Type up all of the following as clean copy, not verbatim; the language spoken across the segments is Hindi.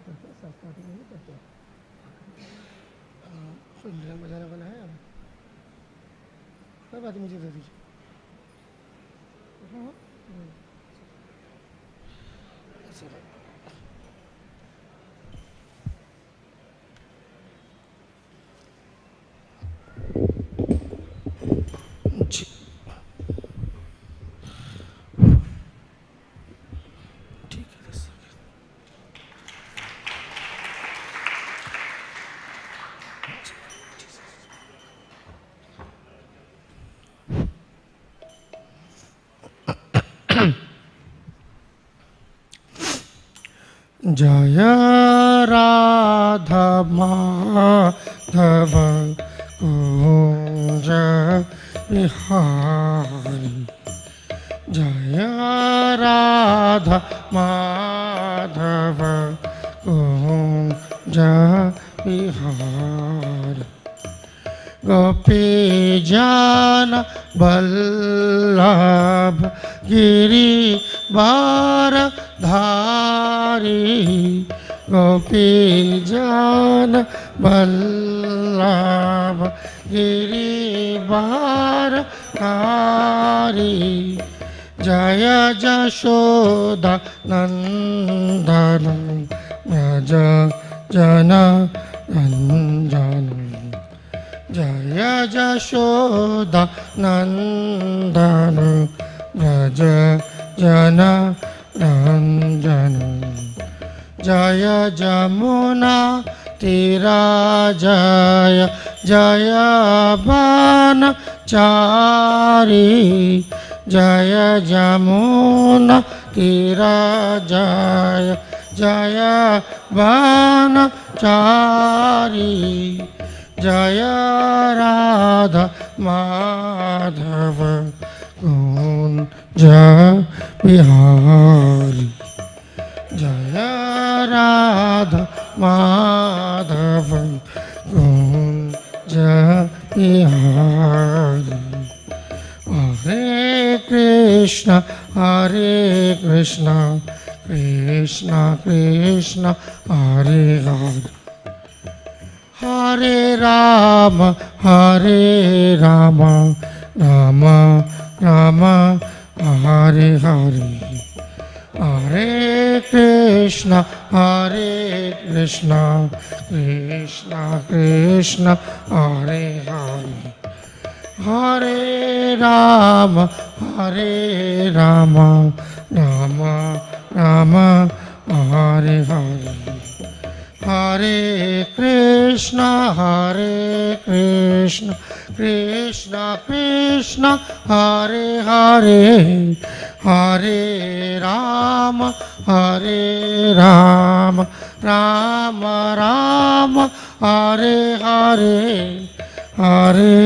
करते हैं, साथ पार्टी नहीं करते। ड्रम बजाने वाला है यहाँ? कोई बात नहीं, मुझे दे दीजिए। हाँ जी, ठीक है। जय राधा माधव कुंज बिहारी, जय राधा माधव कुंज बिहारी। गोपी जान बल्लभ गिरिवार धारी, गोपी जान बल्लभ गिरिवार धारी। जय जशोदा नंदन व्रज जन रंजन, जय जशोदा नंदन व्रज जन रंजन। जय जमुना तीरा जय जय बनचारी, जय जमुना तीरा जय जय बनचारी। जय राधा माधव कुंज बिहारी, जय राधा माधव कुंज बिहारी। हरे कृष्ण कृष्ण कृष्ण हरे हरे, हरे राम राम राम हरे हरे। हरे कृष्ण कृष्ण कृष्ण हरे हरे, हरे राम राम राम हरे हरे। हरे कृष्ण कृष्ण कृष्ण हरे हरे, हरे राम राम राम हरे हरे। हरे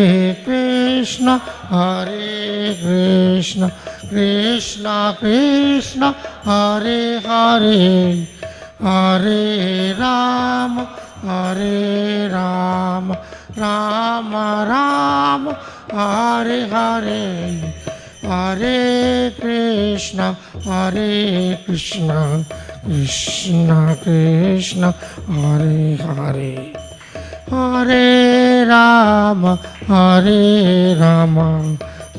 कृष्ण कृष्ण कृष्ण हरे हरे, हरे राम राम राम हरे हरे। हरे कृष्ण कृष्ण कृष्ण हरे हरे, हरे राम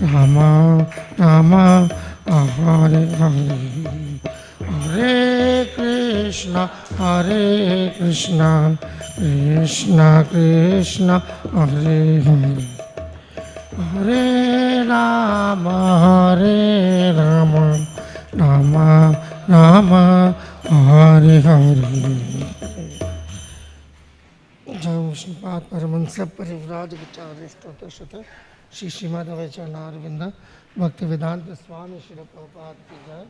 राम राम हरे हरे। हरे कृष्ण कृष्ण कृष्ण हरे हरे, हरे राम राम राम हरे हरे। जय विष्णुपाद परमहंस परिव्राज विचारिष्ट श्री श्रीमद्वैचरणारविंद भक्ति वेदांत स्वामी श्री प्रभुपाद की जय,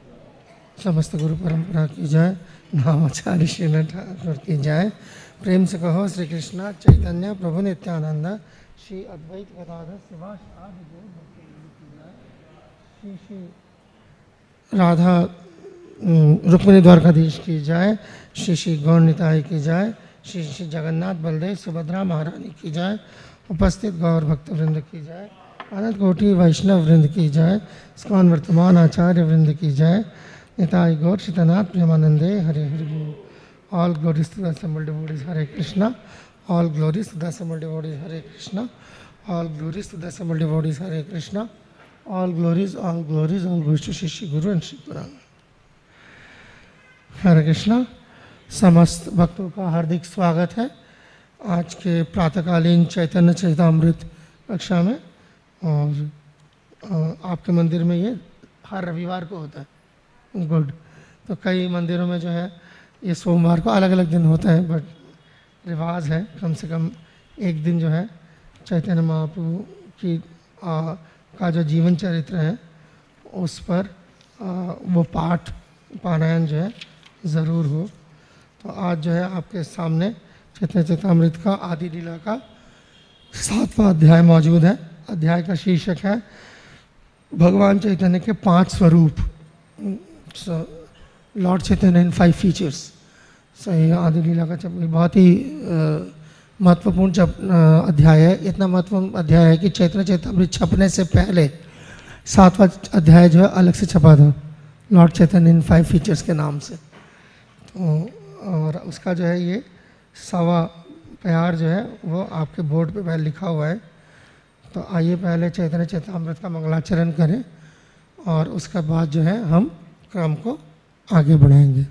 समस्त गुरु परंपरा की जय, नामाचार्य श्री ठाकुर की जय। प्रेम से कहो श्री कृष्ण चैतन्य प्रभु नित्यानंद श्री अद्वैत गदाधर शिवासादि गौर भक्तवृंद की जय। श्री श्री राधा रुक्मिणी द्वारकाधीश की जय, श्री श्री गौर निताई की जय, श्री श्री जगन्नाथ बलदेव सुभद्रा महारानी की जय, उपस्थित गौर भक्तवृंद की जय, अनंत कोटि वैष्णव वृंद की जय, इस्कॉन वर्तमान आचार्य वृंद की जय। निताई गौर श्रीतनाथ प्रेमानंदे हरे हरि बोल। All glories to the assembled devotees. Hare Krishna. All glories to the assembled devotees. Hare Krishna. All glories to the assembled devotees. Hare Krishna. All glories to Shri Guru and Shri Purana. हरे कृष्णा। समस्त भक्तों का हार्दिक स्वागत है आज के प्रातःकालीन चैतन्य चरितामृत कक्षा में। और आपके मंदिर में ये हर रविवार को होता है। गुड। तो कई मंदिरों में जो है ये सोमवार को अलग अलग दिन होता है, बट रिवाज है कम से कम एक दिन जो है चैतन्य महाप्रभु की का जो जीवन चरित्र है उस पर वो पाठ पारायण जो है ज़रूर हो। तो आज जो है आपके सामने चैतन्य चरितामृत का आदि लीला का 7वां अध्याय मौजूद है। अध्याय का शीर्षक है भगवान चैतन्य के 5 स्वरूप। लॉर्ड चैतन्य इन 5 फीचर्स। ये आदि लीला का बहुत ही महत्वपूर्ण अध्याय है। इतना महत्वपूर्ण अध्याय है कि चैतन्य चरितामृत छपने से पहले 7वां अध्याय जो है अलग से छपा था, लॉर्ड चैतन्य इन 5 फीचर्स के नाम से। और उसका जो है ये 1.25 प्यार जो है वो आपके बोर्ड पे पहले लिखा हुआ है। तो आइए पहले चैतन्य चरितामृत का मंगलाचरण करें और उसके बाद जो है हम क्रम को आगे बढ़ाएंगे।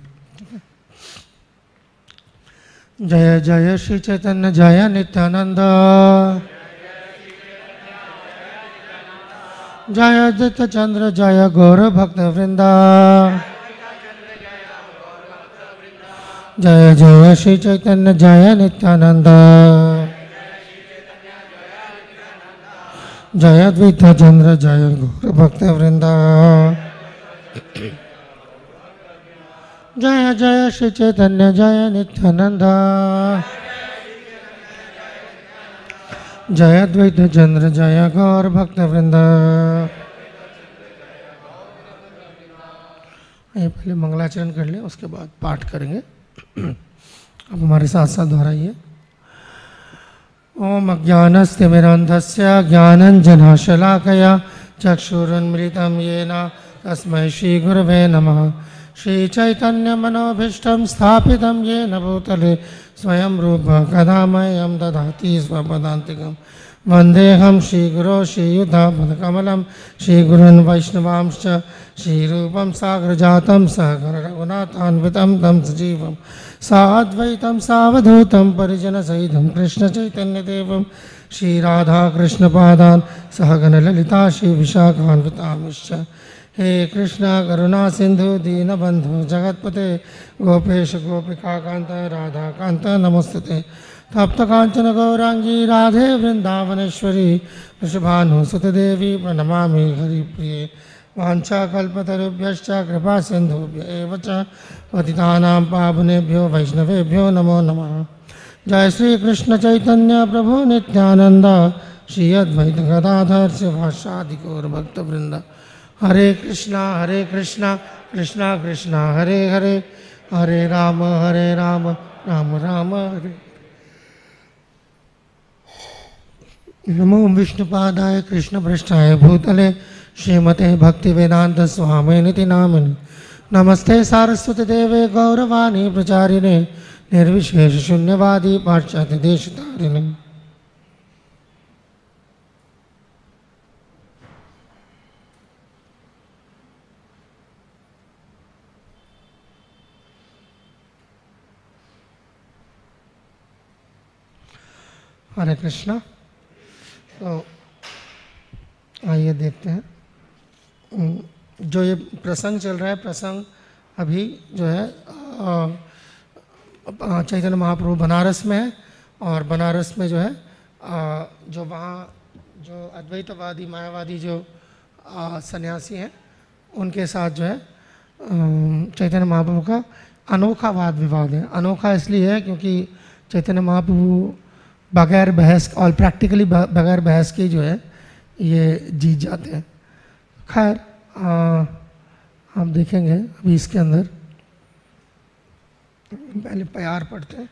जय जय श्री चैतन्य जय नित्यानंद, जय आदित्य चंद्र जय गौर भक्त वृंदा, जय जय श्री चैतन्य जय नित्यानंद, जय अद्वैत चंद्र जय गौर भक्त वृंदा, जय जय श्री चैतन्य जय नित्यानंद, जय अद्वैत चंद्र जय गौर भक्त वृंदा। ये पहले मंगलाचरण कर लें, उसके बाद पाठ करेंगे। अब हमारे साथ साथ दोहराइए। ओम अज्ञानस्तिमिरान्धस्य ज्ञानञ्जनशलाकया चक्षुरुन्मिलितं येन तस्मै श्रीगुरवे नमः। श्रीचैतन्यमनोभीष्टं स्थापितं येन भूतले स्वयं रूपः कदा मह्यं ददाति स्वपदान्तिकं। वन्देऽहं श्रीगुरो श्रीयुतापदकमलं श्रीगुरून् वैष्णवांश्च श्रीरूपं साग्रजातं सहगण रघुनाथान्वितं तं सजीवं साद्वैतं सावधूतं परिजनसहितं कृष्णचैतन्यदेवं श्रीराधाकृष्णपादान् सहगण ललिता श्रीविशाखान्वितांश्च। हे कृष्ण करुणा सिंधु दीनबंधु जगतपते गोपेश गोपिकाकांत राधाकांत नमोस्तुते। तप्त कांचन गौरांगी राधे वृंदावनेश्वरी वृषभानुसुते देवी प्रणमामि हरिप्रिये। वाञ्छाकल्पतरुभ्यश्च कृपा सिन्धुभ्य एव च पतितानां पावनेभ्यो वैष्णवेभ्यो नमो नमः। जय श्री कृष्ण चैतन्य प्रभु नित्यानंद श्री अद्वैत गदाधर शिवासादि गौर भक्तवृंद। हरे कृष्णा कृष्णा कृष्णा हरे हरे, हरे राम राम राम हरे। नमो विष्णुपादाय कृष्णपृष्ठाय भूतले श्रीमते भक्तिवेदांत स्वामिनिति नामिने। नमस्ते सारस्वती देवे गौरवाणी प्रचारिणे निर्विशेष शून्यवादी पाश्चात्य देशतारिणे। हरे कृष्णा। तो आइए देखते हैं जो ये प्रसंग चल रहा है। प्रसंग अभी जो है चैतन्य महाप्रभु बनारस में है और बनारस में जो है जो वहाँ जो अद्वैतवादी मायावादी जो सन्यासी हैं उनके साथ जो है चैतन्य महाप्रभु का अनोखा वाद विवाद है। अनोखा इसलिए है क्योंकि चैतन्य महाप्रभु बगैर बहस और प्रैक्टिकली बगैर बहस के जो है ये जीत जाते हैं। खैर हम देखेंगे अभी इसके अंदर। पहले प्यार पढ़ते हैं।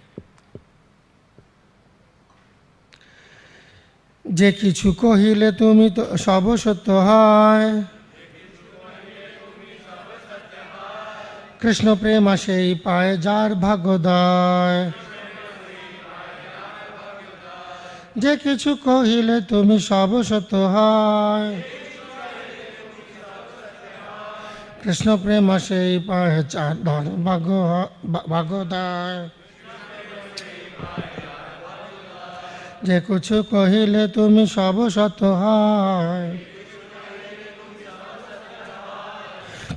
जे किछु कहिले तुमी तो सब सत्य है, कृष्ण प्रेम से पाए जार भागोदय जे किछु कहिले तुम सब सत्य है कृष्ण प्रेम से पाए जार भागोदय जे कुछ कहिले तुम सब सत्य है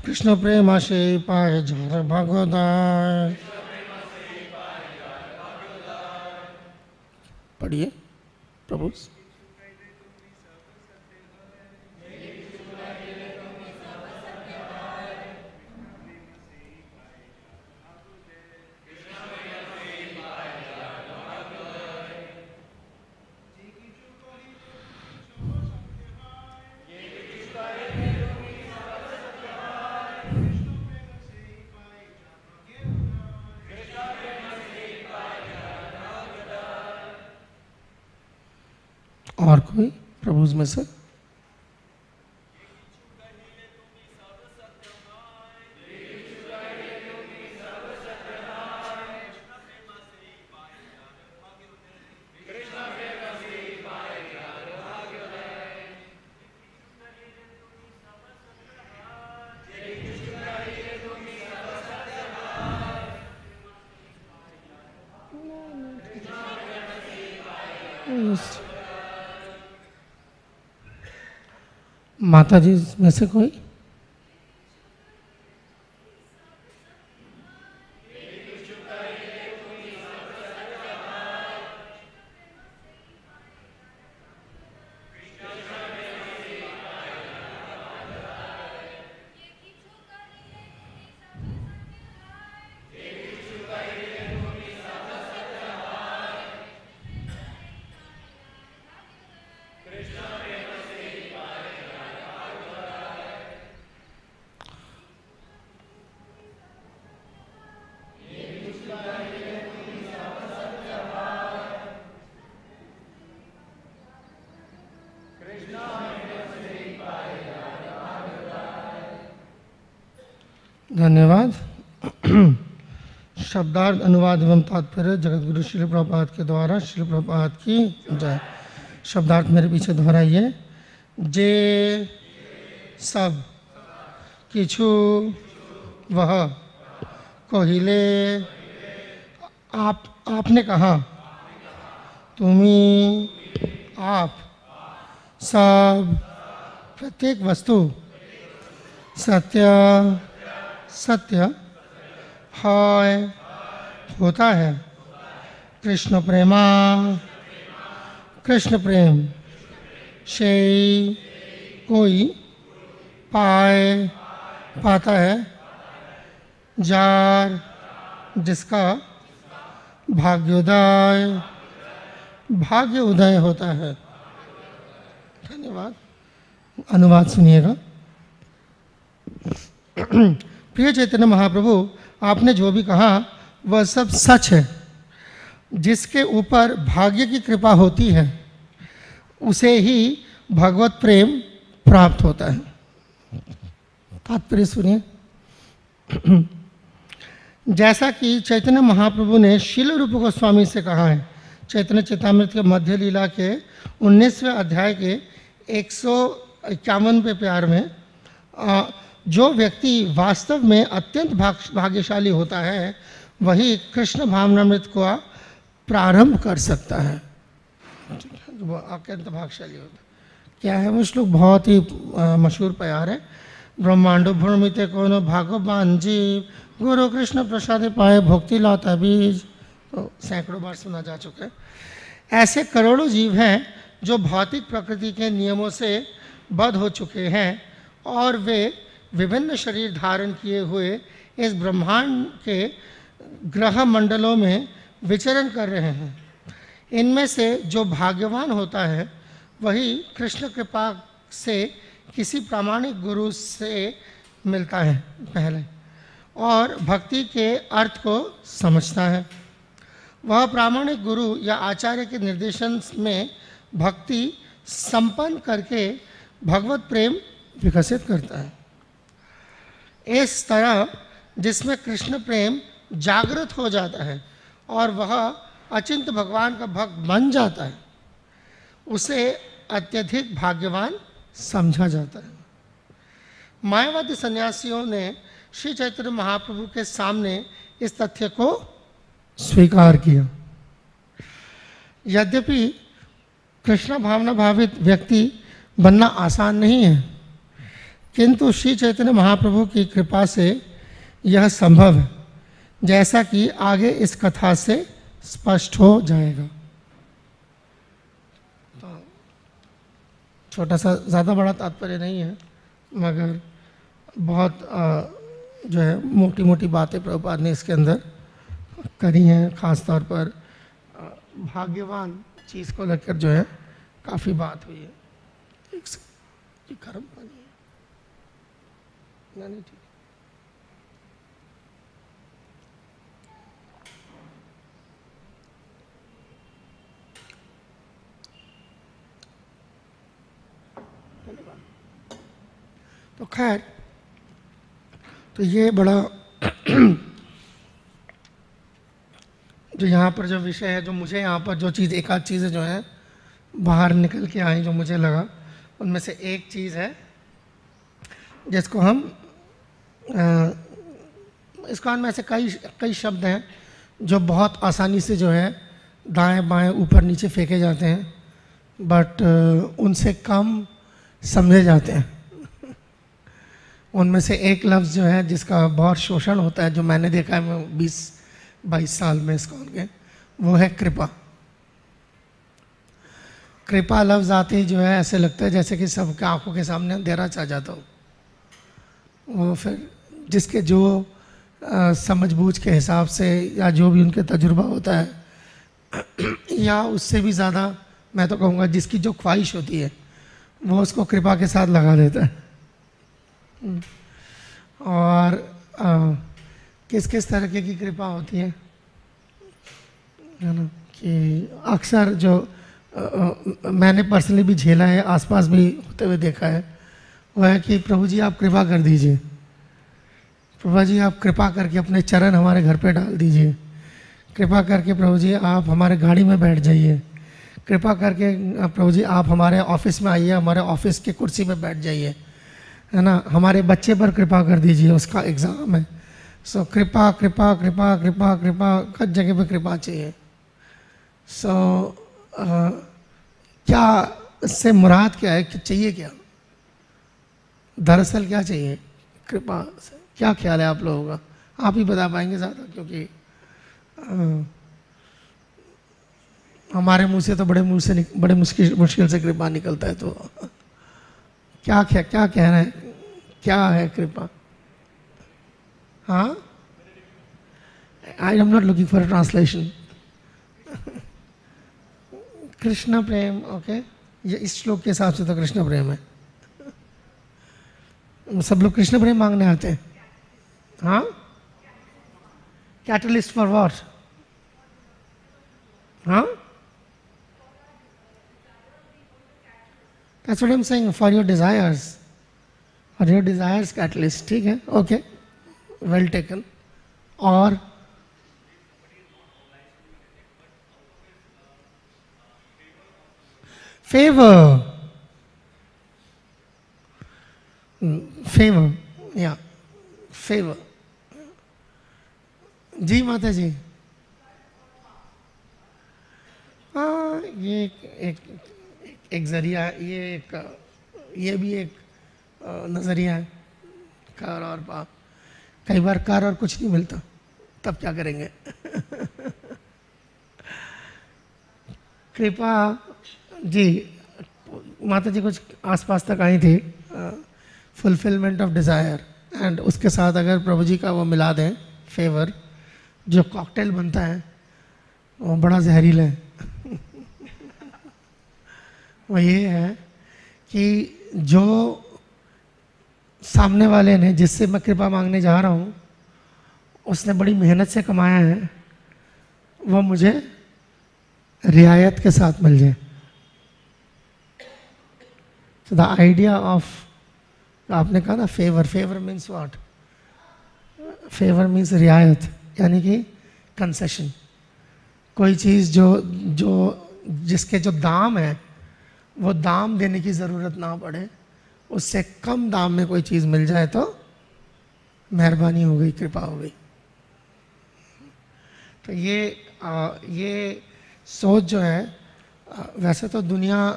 कृष्ण प्रेम से पाए जार भागोदय। पढ़िए प्रभु। और कोई प्रभु में से? माता जी में से कोई? धन्यवाद। शब्दार्थ अनुवाद एवं तात्पर्य जगतगुरु श्रील प्रभुपाद के द्वारा श्रील प्रभुपाद की जय। शब्दार्थ मेरे पीछे दोहराइए। जे सब किछु वह कहिले आपने कहा तुम्ही आप सब प्रत्येक वस्तु सत्य सत्य है होता है कृष्ण प्रेमा कृष्ण प्रेम से कोई पाता है जार जिसका भाग्य उदय होता है। धन्यवाद। अनुवाद सुनिएगा। प्रिय चैतन्य महाप्रभु, आपने जो भी कहा वह सब सच है। जिसके ऊपर भाग्य की कृपा होती है उसे ही भगवत प्रेम प्राप्त होता है। तात्पर्य सुनिए। जैसा कि चैतन्य महाप्रभु ने शील रूप गोस्वामी से कहा है, चैतन्य चेतामृत के मध्य लीला के 19वें अध्याय के 151वें प्यार में, जो व्यक्ति वास्तव में अत्यंत भाग्यशाली होता है वही कृष्ण भावनामृत को प्रारंभ कर सकता है। वो अत्यंत भाग्यशाली होता है। क्या है वो श्लोक? बहुत ही मशहूर प्यार है। ब्रह्मांडो भूमिते कोनो भागवान जीव गुरु कृष्ण प्रसाद पाए भक्ति लाता बीज। तो सैकड़ों बार सुना जा चुका है। ऐसे करोड़ों जीव हैं जो भौतिक प्रकृति के नियमों से बद्ध हो चुके हैं और वे विभिन्न शरीर धारण किए हुए इस ब्रह्मांड के ग्रह मंडलों में विचरण कर रहे हैं। इनमें से जो भाग्यवान होता है वही कृष्ण कृपा से किसी प्रामाणिक गुरु से मिलता है पहले और भक्ति के अर्थ को समझता है। वह प्रामाणिक गुरु या आचार्य के निर्देशन में भक्ति संपन्न करके भगवत प्रेम विकसित करता है। इस तरह जिसमें कृष्ण प्रेम जागृत हो जाता है और वह अचिंत भगवान का भक्त बन जाता है, उसे अत्यधिक भाग्यवान समझा जाता है। मायावादी सन्यासियों ने श्री चैतन्य महाप्रभु के सामने इस तथ्य को स्वीकार किया। यद्यपि कृष्ण भावना भावित व्यक्ति बनना आसान नहीं है, किंतु श्री चैतन्य महाप्रभु की कृपा से यह संभव है, जैसा कि आगे इस कथा से स्पष्ट हो जाएगा। तो छोटा सा, ज़्यादा बड़ा तात्पर्य नहीं है, मगर बहुत जो है मोटी मोटी बातें प्रभुपाद ने इसके अंदर करी हैं। ख़ास तौर पर भाग्यवान चीज़ को लेकर जो है काफ़ी बात हुई है। एक से ये गर्म पानी है, नहीं ठीक। तो खैर, तो ये बड़ा जो यहाँ पर जो विषय है, जो मुझे यहाँ पर जो चीज़, एक आध चीज़ें जो है बाहर निकल के आई जो मुझे लगा, उनमें से एक चीज़ है जिसको हम इसको में ऐसे कई शब्द हैं जो बहुत आसानी से जो है दाएं बाएं ऊपर नीचे फेंके जाते हैं, बट उनसे कम समझे जाते हैं। उनमें से एक लफ्ज़ जो है जिसका बहुत शोषण होता है, जो मैंने देखा है मैं 20-22 साल में इसको उनके, वो है कृपा। कृपा लफ्ज़ आते ही जो है ऐसे लगता है जैसे कि सबके आंखों के सामने अंधेरा छा जाता हो। वो फिर जिसके जो समझबूझ के हिसाब से या जो भी उनके तजुर्बा होता है, या उससे भी ज़्यादा मैं तो कहूँगा जिसकी जो ख्वाहिश होती है, वो उसको कृपा के साथ लगा देता है। और किस किस तरीके की कृपा होती है ना, कि अक्सर जो मैंने पर्सनली भी झेला है, आसपास भी होते हुए देखा है, वो है कि प्रभु जी आप कृपा कर दीजिए, प्रभु जी आप कृपा करके अपने चरण हमारे घर पे डाल दीजिए, कृपा करके प्रभु जी आप हमारे गाड़ी में बैठ जाइए, कृपा करके प्रभु जी आप हमारे ऑफिस में आइए, हमारे ऑफिस की कुर्सी पे बैठ जाइए, है ना, हमारे बच्चे पर कृपा कर दीजिए, उसका एग्ज़ाम है। सो कृपा कृपा कृपा कृपा कृपा, हर जगह पे कृपा चाहिए। सो क्या इससे मुराद क्या है, कि चाहिए क्या, दरअसल क्या चाहिए कृपा से? क्या ख्याल है आप लोगों का? आप ही बता पाएंगे ज़्यादा, क्योंकि हमारे मुंह से तो बड़े मुश्किल से कृपा निकलता है। तो क्या कहना है, क्या है कृपा? हाँ, I am not looking for a translation. Krishna Prem, okay, ये इस श्लोक के हिसाब से तो कृष्ण प्रेम है। सब लोग कृष्ण प्रेम मांगने आते हैं। हाँ, कैटलिस्ट फॉर व्हाट? हाँ, that's what I'm saying, for your desires, for your desires catalyst, ठीक है, ओके, वेल टेकन। और फेवर, या फेवर, जी माता जी। हाँ, ये एक जरिया है, ये भी एक नज़रिया है, कर और पाप। कई बार कर और कुछ नहीं मिलता, तब क्या करेंगे? कृपा जी, माता जी कुछ आसपास तक आई थी, फुलफिलमेंट ऑफ डिज़ायर, एंड उसके साथ अगर प्रभु जी का वो मिला दें फेवर, जो कॉकटेल बनता है वो बड़ा जहरीला है। वो ये है कि जो सामने वाले ने, जिससे मैं कृपा मांगने जा रहा हूँ, उसने बड़ी मेहनत से कमाया है, वो मुझे रियायत के साथ मिल जाए। So the idea of, आपने कहा ना favour, favour means what? Favour means रियायत, यानी कि कंसेशन। कोई चीज़ जो जो जिसके जो दाम है वो दाम देने की ज़रूरत ना पड़े, उससे कम दाम में कोई चीज़ मिल जाए तो मेहरबानी हो गई, कृपा हो गई। तो ये सोच जो है वैसे तो दुनिया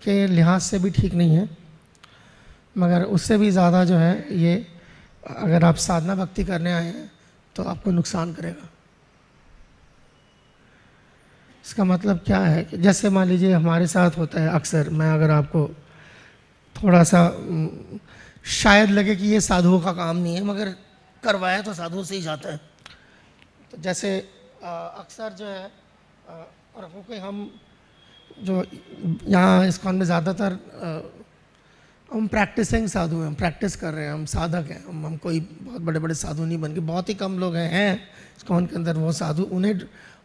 के लिहाज से भी ठीक नहीं है, मगर उससे भी ज़्यादा जो है ये अगर आप साधना भक्ति करने आए हैं तो आपको नुकसान करेगा। इसका मतलब क्या है कि जैसे मान लीजिए हमारे साथ होता है अक्सर, मैं अगर आपको थोड़ा सा शायद लगे कि ये साधुओं का काम नहीं है, मगर करवाया तो साधुओं से ही जाता है। तो जैसे अक्सर जो है और क्योंकि हम जो यहाँ इस्कॉन में ज़्यादातर हम प्रैक्टिसिंग साधु हैं, हम प्रैक्टिस कर रहे हैं, हम साधक हैं, हम कोई बहुत बड़े बड़े साधु नहीं बन के, बहुत ही कम लोग हैं इस्कॉन के अंदर वो साधु।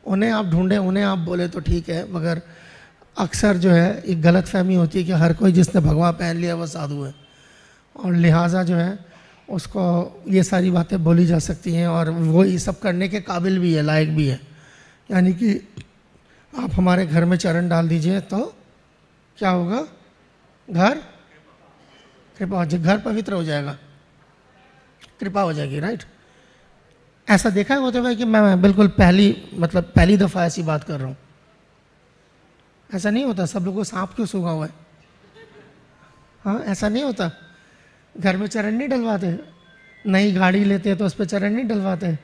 उन्हें आप ढूंढें, उन्हें आप बोले तो ठीक है, मगर अक्सर जो है एक गलत फहमी होती है कि हर कोई जिसने भगवा पहन लिया वो साधु है, और लिहाजा जो है उसको ये सारी बातें बोली जा सकती हैं और वो ये सब करने के काबिल भी है, लायक भी है। यानी कि आप हमारे घर में चरण डाल दीजिए तो क्या होगा, घर कृपा हो जाएगी, घर पवित्र हो जाएगा, कृपा हो जाएगी, राइट। ऐसा देखा है होते हुए कि मैं बिल्कुल पहली दफ़ा ऐसी बात कर रहा हूँ, ऐसा नहीं होता। सब लोगों को सांप क्यों सूंघा हुआ है? हाँ, ऐसा नहीं होता। घर में चरण नहीं डलवाते, नई गाड़ी लेते हैं तो उस पर चरण नहीं डलवाते,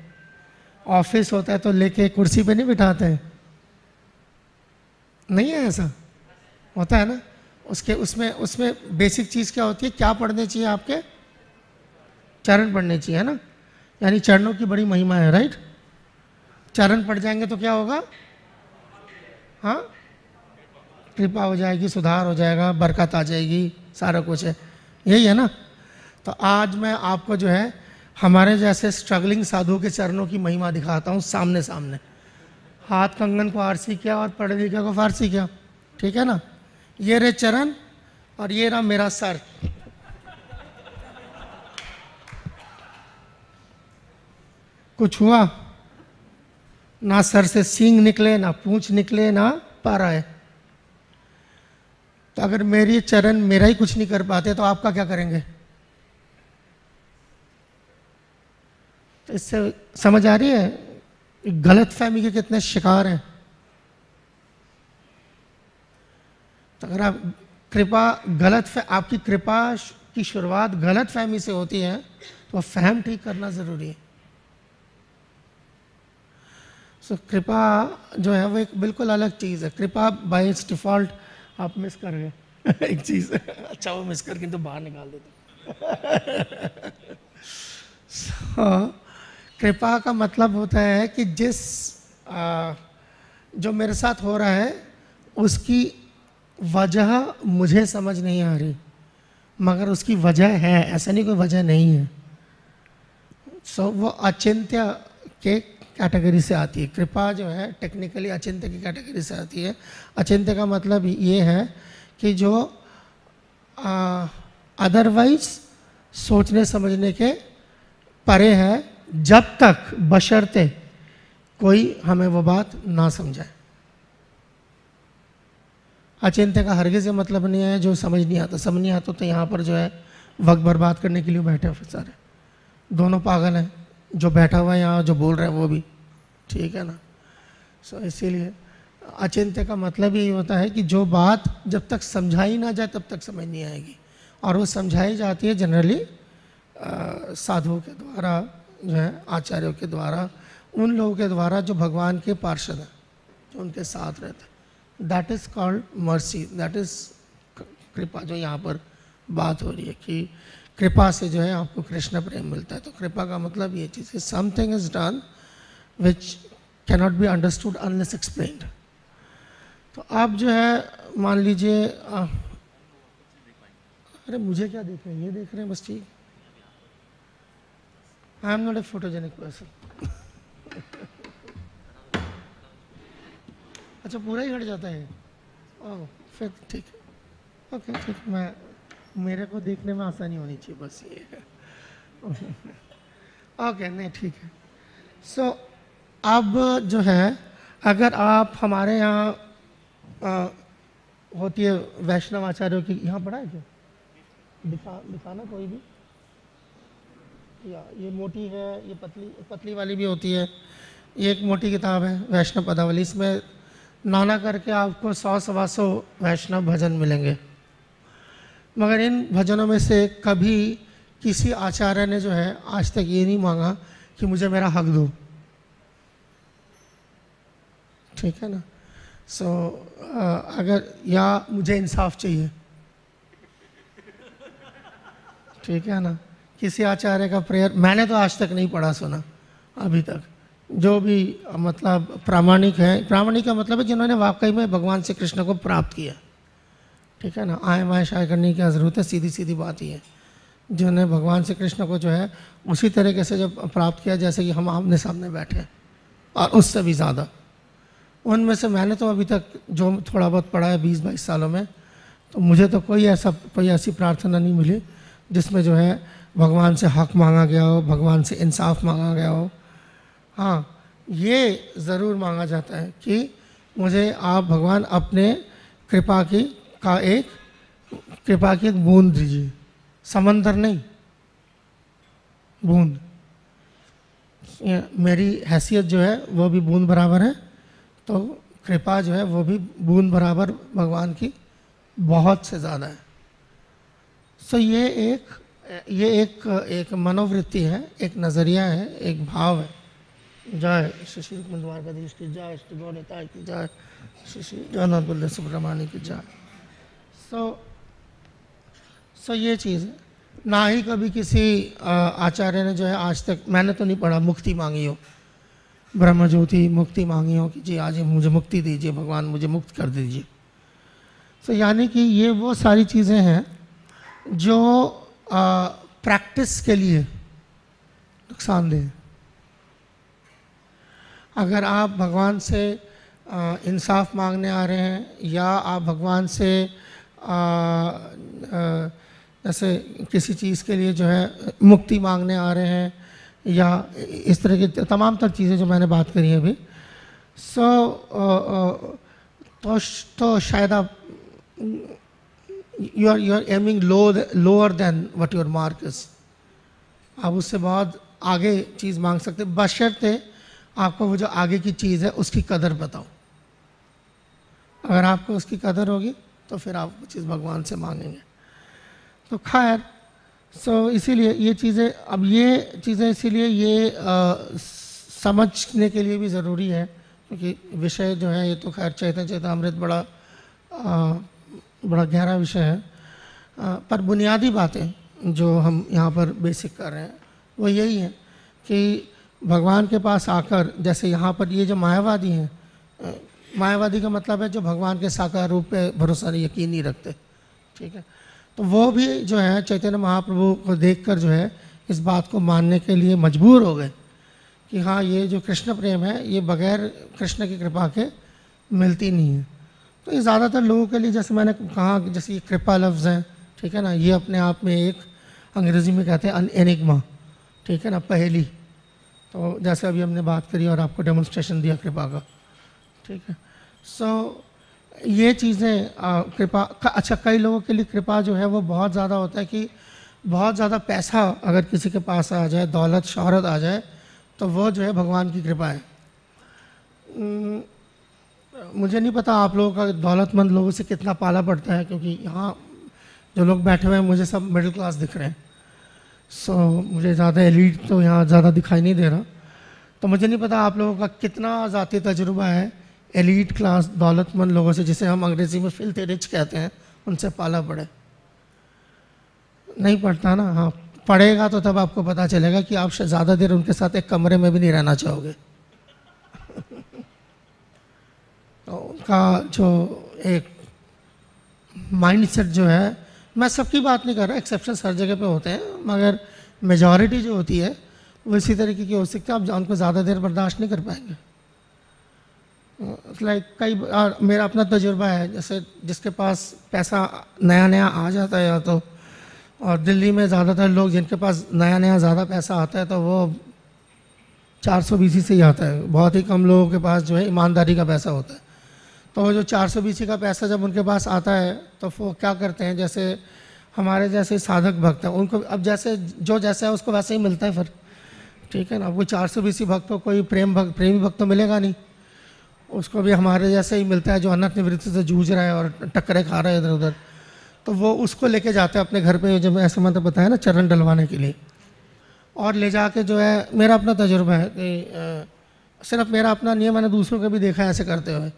ऑफिस होता है तो लेके कुर्सी पे नहीं बिठाते हैं, नहीं है ऐसा? होता है ना। उसमें बेसिक चीज़ क्या होती है, क्या पढ़ने चाहिए आपके? चरण पढ़ने चाहिए, है ना। यानी चरणों की बड़ी महिमा है, राइट। चरण पढ़ जाएंगे तो क्या होगा? हाँ, कृपा हो जाएगी, सुधार हो जाएगा, बरकत आ जाएगी, सारा कुछ है, यही है ना। तो आज मैं आपको जो है हमारे जैसे स्ट्रगलिंग साधुओं के चरणों की महिमा दिखाता हूँ सामने सामने। हाथ कंगन को आरसी किया और पढ़े लिखे को फारसी किया, ठीक है ना। ये रे चरण और ये रहा मेरा सर। कुछ हुआ ना, सर से सींग निकले ना पूंछ निकले ना पर आए। तो अगर मेरी चरण मेरा ही कुछ नहीं कर पाते तो आपका क्या करेंगे? तो इससे समझ आ रही है गलत फहमी के कितने शिकार हैं। तो अगर आप आपकी कृपा की शुरुआत गलत फहमी से होती है तो फहम ठीक करना जरूरी है। सो कृपा जो है वो एक बिल्कुल अलग चीज़ है। कृपा बाय इट्स डिफॉल्ट आप मिस कर गए एक चीज़ अच्छा वो मिस करके तो बाहर निकाल देते कृपा का मतलब होता है कि जो मेरे साथ हो रहा है उसकी वजह मुझे समझ नहीं आ रही, मगर उसकी वजह है, ऐसा नहीं कोई वजह नहीं है। वो अचिंत्य के कैटेगरी से आती है। कृपा जो है टेक्निकली अचिंत्य की कैटेगरी से आती है। अचिंत्य का मतलब ये है कि जो अदरवाइज सोचने समझने के परे है, जब तक बशर्ते कोई हमें वो बात ना समझाए। अचिंत्य का हरगिज़ ये मतलब नहीं है जो समझ नहीं आता। समझ नहीं आता तो यहाँ पर जो है वक्त बर्बाद करने के लिए बैठे हैं फिर सारे। दोनों पागल हैं, जो बैठा हुआ है यहाँ, जो बोल रहा है वो भी, ठीक है ना। सो इसीलिए अचिंत्य का मतलब यही होता है कि जो बात जब तक समझाई ना जाए तब तक समझ नहीं आएगी, और वो समझाई जाती है जनरली साधुओं के द्वारा, जो है आचार्यों के द्वारा, उन लोगों के द्वारा जो भगवान के पार्षद हैं, जो उनके साथ रहते हैं। That is called mercy, that is कृपा। जो यहाँ पर बात हो रही है कि कृपा से जो है आपको कृष्ण प्रेम मिलता है। तो कृपा का मतलब ये चीज़ है, something is done which cannot be understood unless explained. तो आप जो है मान लीजिए अरे मुझे क्या देख रहे हैं, ये देख रहे हैं बस, ठीक। I am not a photogenic person. अच्छा पूरा ही हट जाता है, ओह फिर ठीक है, ओके ठीक। मेरे को देखने में आसानी होनी चाहिए, बस ये है। ओके, नहीं ठीक है। सो अब जो है, अगर आप हमारे यहाँ होती है वैष्णव आचार्यों की, यहाँ पढ़ा है क्या? दिखाना कोई भी, या ये मोटी है, ये पतली पतली वाली भी होती है। ये एक मोटी किताब है वैष्णव पदावली, इसमें नाना करके आपको 100-125 वैष्णव भजन मिलेंगे। मगर इन भजनों में से कभी किसी आचार्य ने जो है आज तक ये नहीं मांगा कि मुझे मेरा हक दो, ठीक है ना। सो अगर या मुझे इंसाफ चाहिए, ठीक है ना। किसी आचार्य का प्रेयर मैंने तो आज तक नहीं पढ़ा सुना अभी तक, जो भी मतलब प्रामाणिक है। प्रामाणिक का मतलब है जिन्होंने वाकई में भगवान से कृष्ण को प्राप्त किया, ठीक है ना। आए माए शाय करने की क्या ज़रूरत है, सीधी सीधी बात ही है। जिन्होंने भगवान से कृष्ण को जो है उसी तरीके से जब प्राप्त किया जैसे कि हम आमने सामने बैठे, और उससे भी ज़्यादा। उनमें से मैंने तो अभी तक जो थोड़ा बहुत पढ़ा है 20-22 सालों में, तो मुझे तो कोई ऐसी प्रार्थना नहीं मिली जिसमें जो है भगवान से हक मांगा गया हो, भगवान से इंसाफ मांगा गया हो। हाँ, ये ज़रूर मांगा जाता है कि मुझे आप भगवान अपने कृपा की एक बूंद दीजिए, समंदर नहीं, बूंद। मेरी हैसियत जो है वो भी बूंद बराबर है, तो कृपा जो है वो भी बूंद बराबर भगवान की बहुत से ज़्यादा है। सो ये एक मनोवृत्ति है, एक नज़रिया है, एक भाव है। जय श्री श्री रुक्मिणी द्वारकाधीश की जय, श्री गौरताय की जय, श्री श्री जगन्नाथ बलदेव सुब्रमण्य की जय। सो ये चीज़ है। ना ही कभी किसी आचार्य ने जो है आज तक, मैंने तो नहीं पढ़ा, मुक्ति मांगी हो, ब्रह्म ज्योति मुक्ति मांगी हो कि जी आज मुझे मुक्ति दीजिए भगवान, मुझे मुक्त कर दीजिए। सो यानी कि ये वो सारी चीज़ें हैं जो प्रैक्टिस के लिए नुकसानदेह है। अगर आप भगवान से इंसाफ मांगने आ रहे हैं, या आप भगवान से जैसे किसी चीज़ के लिए जो है मुक्ति मांगने आ रहे हैं, या इस तरह की तमाम तर चीज़ें जो मैंने बात करी है अभी, तो शायद आप you are aiming lower than what your mark is. आप उससे बहुत आगे चीज़ मांग सकते, बशर्ते आपको वो जो आगे की चीज़ है उसकी कदर बताओ। अगर आपको उसकी कदर होगी तो फिर आप वो चीज़ भगवान से मांगेंगे। तो खैर, इसीलिए ये चीज़ें, अब ये चीज़ें इसीलिए ये समझने के लिए भी ज़रूरी है, क्योंकि विषय जो है ये तो खैर चैतन्य चैतामृत बड़ा गहरा विषय है। पर बुनियादी बातें जो हम यहाँ पर बेसिक कर रहे हैं वो यही है कि भगवान के पास आकर, जैसे यहाँ पर ये जो मायावादी हैं, मायावादी का मतलब है जो भगवान के साकार रूप पे भरोसा नहीं, यकीन नहीं रखते, ठीक है। तो वो भी जो है चैतन्य महाप्रभु को देखकर जो है इस बात को मानने के लिए मजबूर हो गए कि हाँ, ये जो कृष्ण प्रेम है ये बगैर कृष्ण की कृपा के मिलती नहीं है। तो ये ज़्यादातर लोगों के लिए, जैसे मैंने कहा, जैसे ये कृपा लफ्ज़ है, ठीक है ना, ये अपने आप में एक, अंग्रेज़ी में कहते हैं एनिग्मा, ठीक है ना, पहेली। तो जैसे अभी हमने बात करी और आपको डेमोन्स्ट्रेशन दिया कृपा का, ठीक है। ये चीज़ें कृपा अच्छा, कई लोगों के लिए कृपा जो है वो बहुत ज़्यादा होता है कि बहुत ज़्यादा पैसा अगर किसी के पास आ जाए, दौलत शोहरत आ जाए, तो वो जो है भगवान की कृपा है। मुझे नहीं पता आप लोगों का दौलतमंद लोगों से कितना पाला पड़ता है, क्योंकि यहाँ जो लोग बैठे हुए हैं मुझे सब मिडिल क्लास दिख रहे हैं। मुझे ज़्यादा एलीट तो यहाँ ज़्यादा दिखाई नहीं दे रहा। तो मुझे नहीं पता आप लोगों का कितना ज़ाती तजुर्बा है एलीट क्लास दौलतमंद लोगों से, जिसे हम अंग्रेज़ी में फिल्थी रिच कहते हैं, उनसे पाला पड़े। नहीं पड़ता ना। हाँ, पड़ेगा तो तब आपको पता चलेगा कि आप ज़्यादा देर उनके साथ एक कमरे में भी नहीं रहना चाहोगे। तो उनका जो एक माइंडसेट जो है, मैं सबकी बात नहीं कर रहा, एक्सेप्शंस हर जगह पे होते हैं, मगर मेजॉरिटी जो होती है वो इसी तरीके की हो सकती है। आप उनको ज़्यादा देर बर्दाश्त नहीं कर पाएंगे। कई मेरा अपना तजुर्बा है, जैसे जिसके पास पैसा नया नया आ जाता है, या तो, और दिल्ली में ज़्यादातर लोग जिनके पास नया नया ज़्यादा पैसा आता है तो वो 420 से ही आता है। बहुत ही कम लोगों के पास जो है ईमानदारी का पैसा होता है। तो वो जो 420 का पैसा जब उनके पास आता है तो वो क्या करते हैं, जैसे हमारे जैसे साधक भक्त हैं उनको अब जैसे जो जैसा है उसको वैसे ही मिलता है फिर, ठीक है ना। अब कोई 420 भक्त को कोई प्रेमी भक्त तो मिलेगा नहीं, उसको भी हमारे जैसे ही मिलता है जो अनंत निवृत्ति से जूझ रहा है और टक्करे खा रहा है इधर उधर। तो वो उसको लेके जाते हैं अपने घर पे, जब ऐसे मतलब बताया ना, चरण डलवाने के लिए। और ले जाके जो है, मेरा अपना तजुर्बा है कि सिर्फ मेरा अपना नहीं है, मैंने दूसरों को भी देखा है ऐसे करते हुए।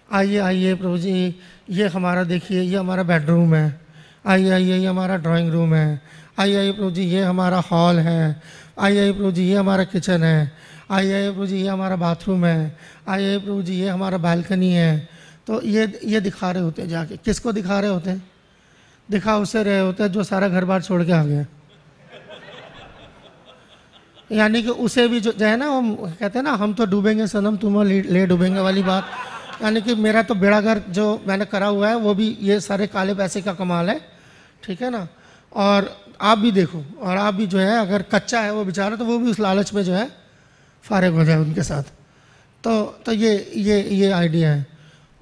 आइए आइए प्रभु जी, ये हमारा देखिए, ये हमारा बेडरूम है। आइए आइए, ये हमारा ड्राइंग रूम है। आइए आइए प्रभु जी, ये हमारा हॉल है। आइए आइए प्रभु जी, ये हमारा किचन है। आइए आइए प्रभु जी, ये हमारा बाथरूम है। आइए आइए प्रभु जी, ये हमारा बालकनी है। तो ये दिखा रहे होते हैं जाके। किसको दिखा रहे होते हैं? दिखा उसे रहे होते हैं जो सारा घर बार छोड़ के आ गया। यानी कि उसे भी जो है ना, वो कहते हैं ना, हम तो डूबेंगे सनम तुम ले डूबेंगे वाली बात। यानी कि मेरा तो बेड़ा घर जो मैंने करा हुआ है वो भी ये सारे काले पैसे का कमाल है, ठीक है ना। और आप भी देखो, और आप भी जो है अगर कच्चा है वो बेचारा, तो वो भी उस लालच में जो है फारिग हो जाए उनके साथ। तो ये आइडिया है।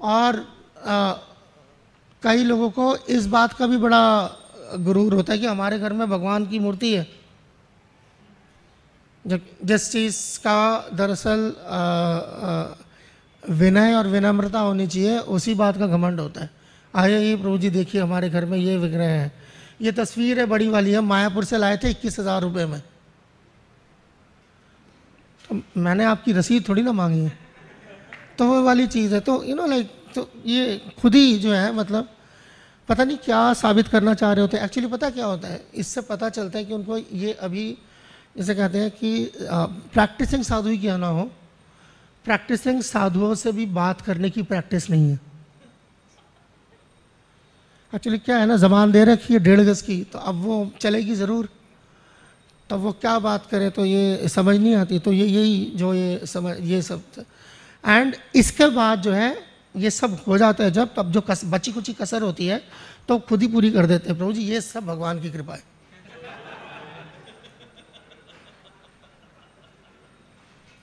और कई लोगों को इस बात का भी बड़ा गुरूर होता है कि हमारे घर में भगवान की मूर्ति है। जिस चीज़ का दरअसल विनय और विनम्रता होनी चाहिए, उसी बात का घमंड होता है। आइए ये प्रभु जी देखिए, हमारे घर में ये विग्रह है। ये तस्वीर है बड़ी वाली, हम मायापुर से लाए थे 21,000 रुपये में। तो मैंने आपकी रसीद थोड़ी ना मांगी है, तो वो वाली चीज़ है। तो लाइक, तो ये खुद ही जो है मतलब पता नहीं क्या साबित करना चाह रहे होते हैं। एक्चुअली पता क्या होता है, इससे पता चलता है कि उनको ये अभी जैसे कहते हैं कि प्रैक्टिसिंग साधु ही क्यों ना हो, प्रैक्टिसिंग साधुओं से भी बात करने की प्रैक्टिस नहीं है। एक्चुअली क्या है ना, ज़बान दे रखी है 1.5 गज की, तो अब वो चलेगी ज़रूर। तब वो क्या बात करे तो ये समझ नहीं आती। तो यही जो ये सब, एंड इसके बाद जो है ये सब हो जाता है जब, तब जो बची कुची कसर होती है तो खुद ही पूरी कर देते हैं। प्रभु जी ये सब भगवान की कृपा है।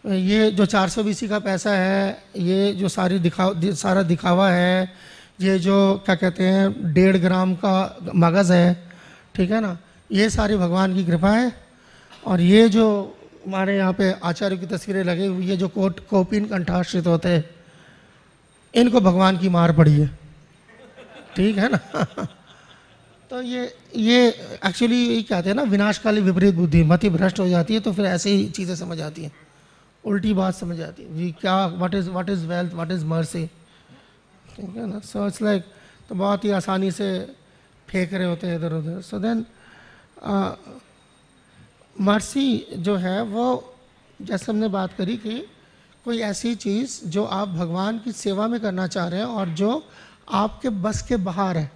ये जो 420 का पैसा है, ये जो सारा दिखावा है, ये जो क्या कहते हैं 1.5 ग्राम का मगज़ है, ठीक है ना, ये सारी भगवान की कृपा है। और ये जो हमारे यहाँ पे आचार्य की तस्वीरें लगी हुई है, जो कोपिन कंठाश्रित होते हैं, इनको भगवान की मार पड़ी है, ठीक है ना। तो ये एक्चुअली ये कहते हैं ना, विनाशकाली विपरीत बुद्धि, मति भ्रष्ट हो जाती है, तो फिर ऐसे ही चीज़ें समझ आती हैं, उल्टी बात समझ आती है जी। क्या what is wealth, what is mercy, ठीक है ना। सो इट्स लाइक, तो बहुत ही आसानी से फेंक रहे होते हैं इधर उधर। सो देन मर्सी जो है वो, जैसे हमने बात करी कि कोई ऐसी चीज़ जो आप भगवान की सेवा में करना चाह रहे हैं और जो आपके बस के बाहर है।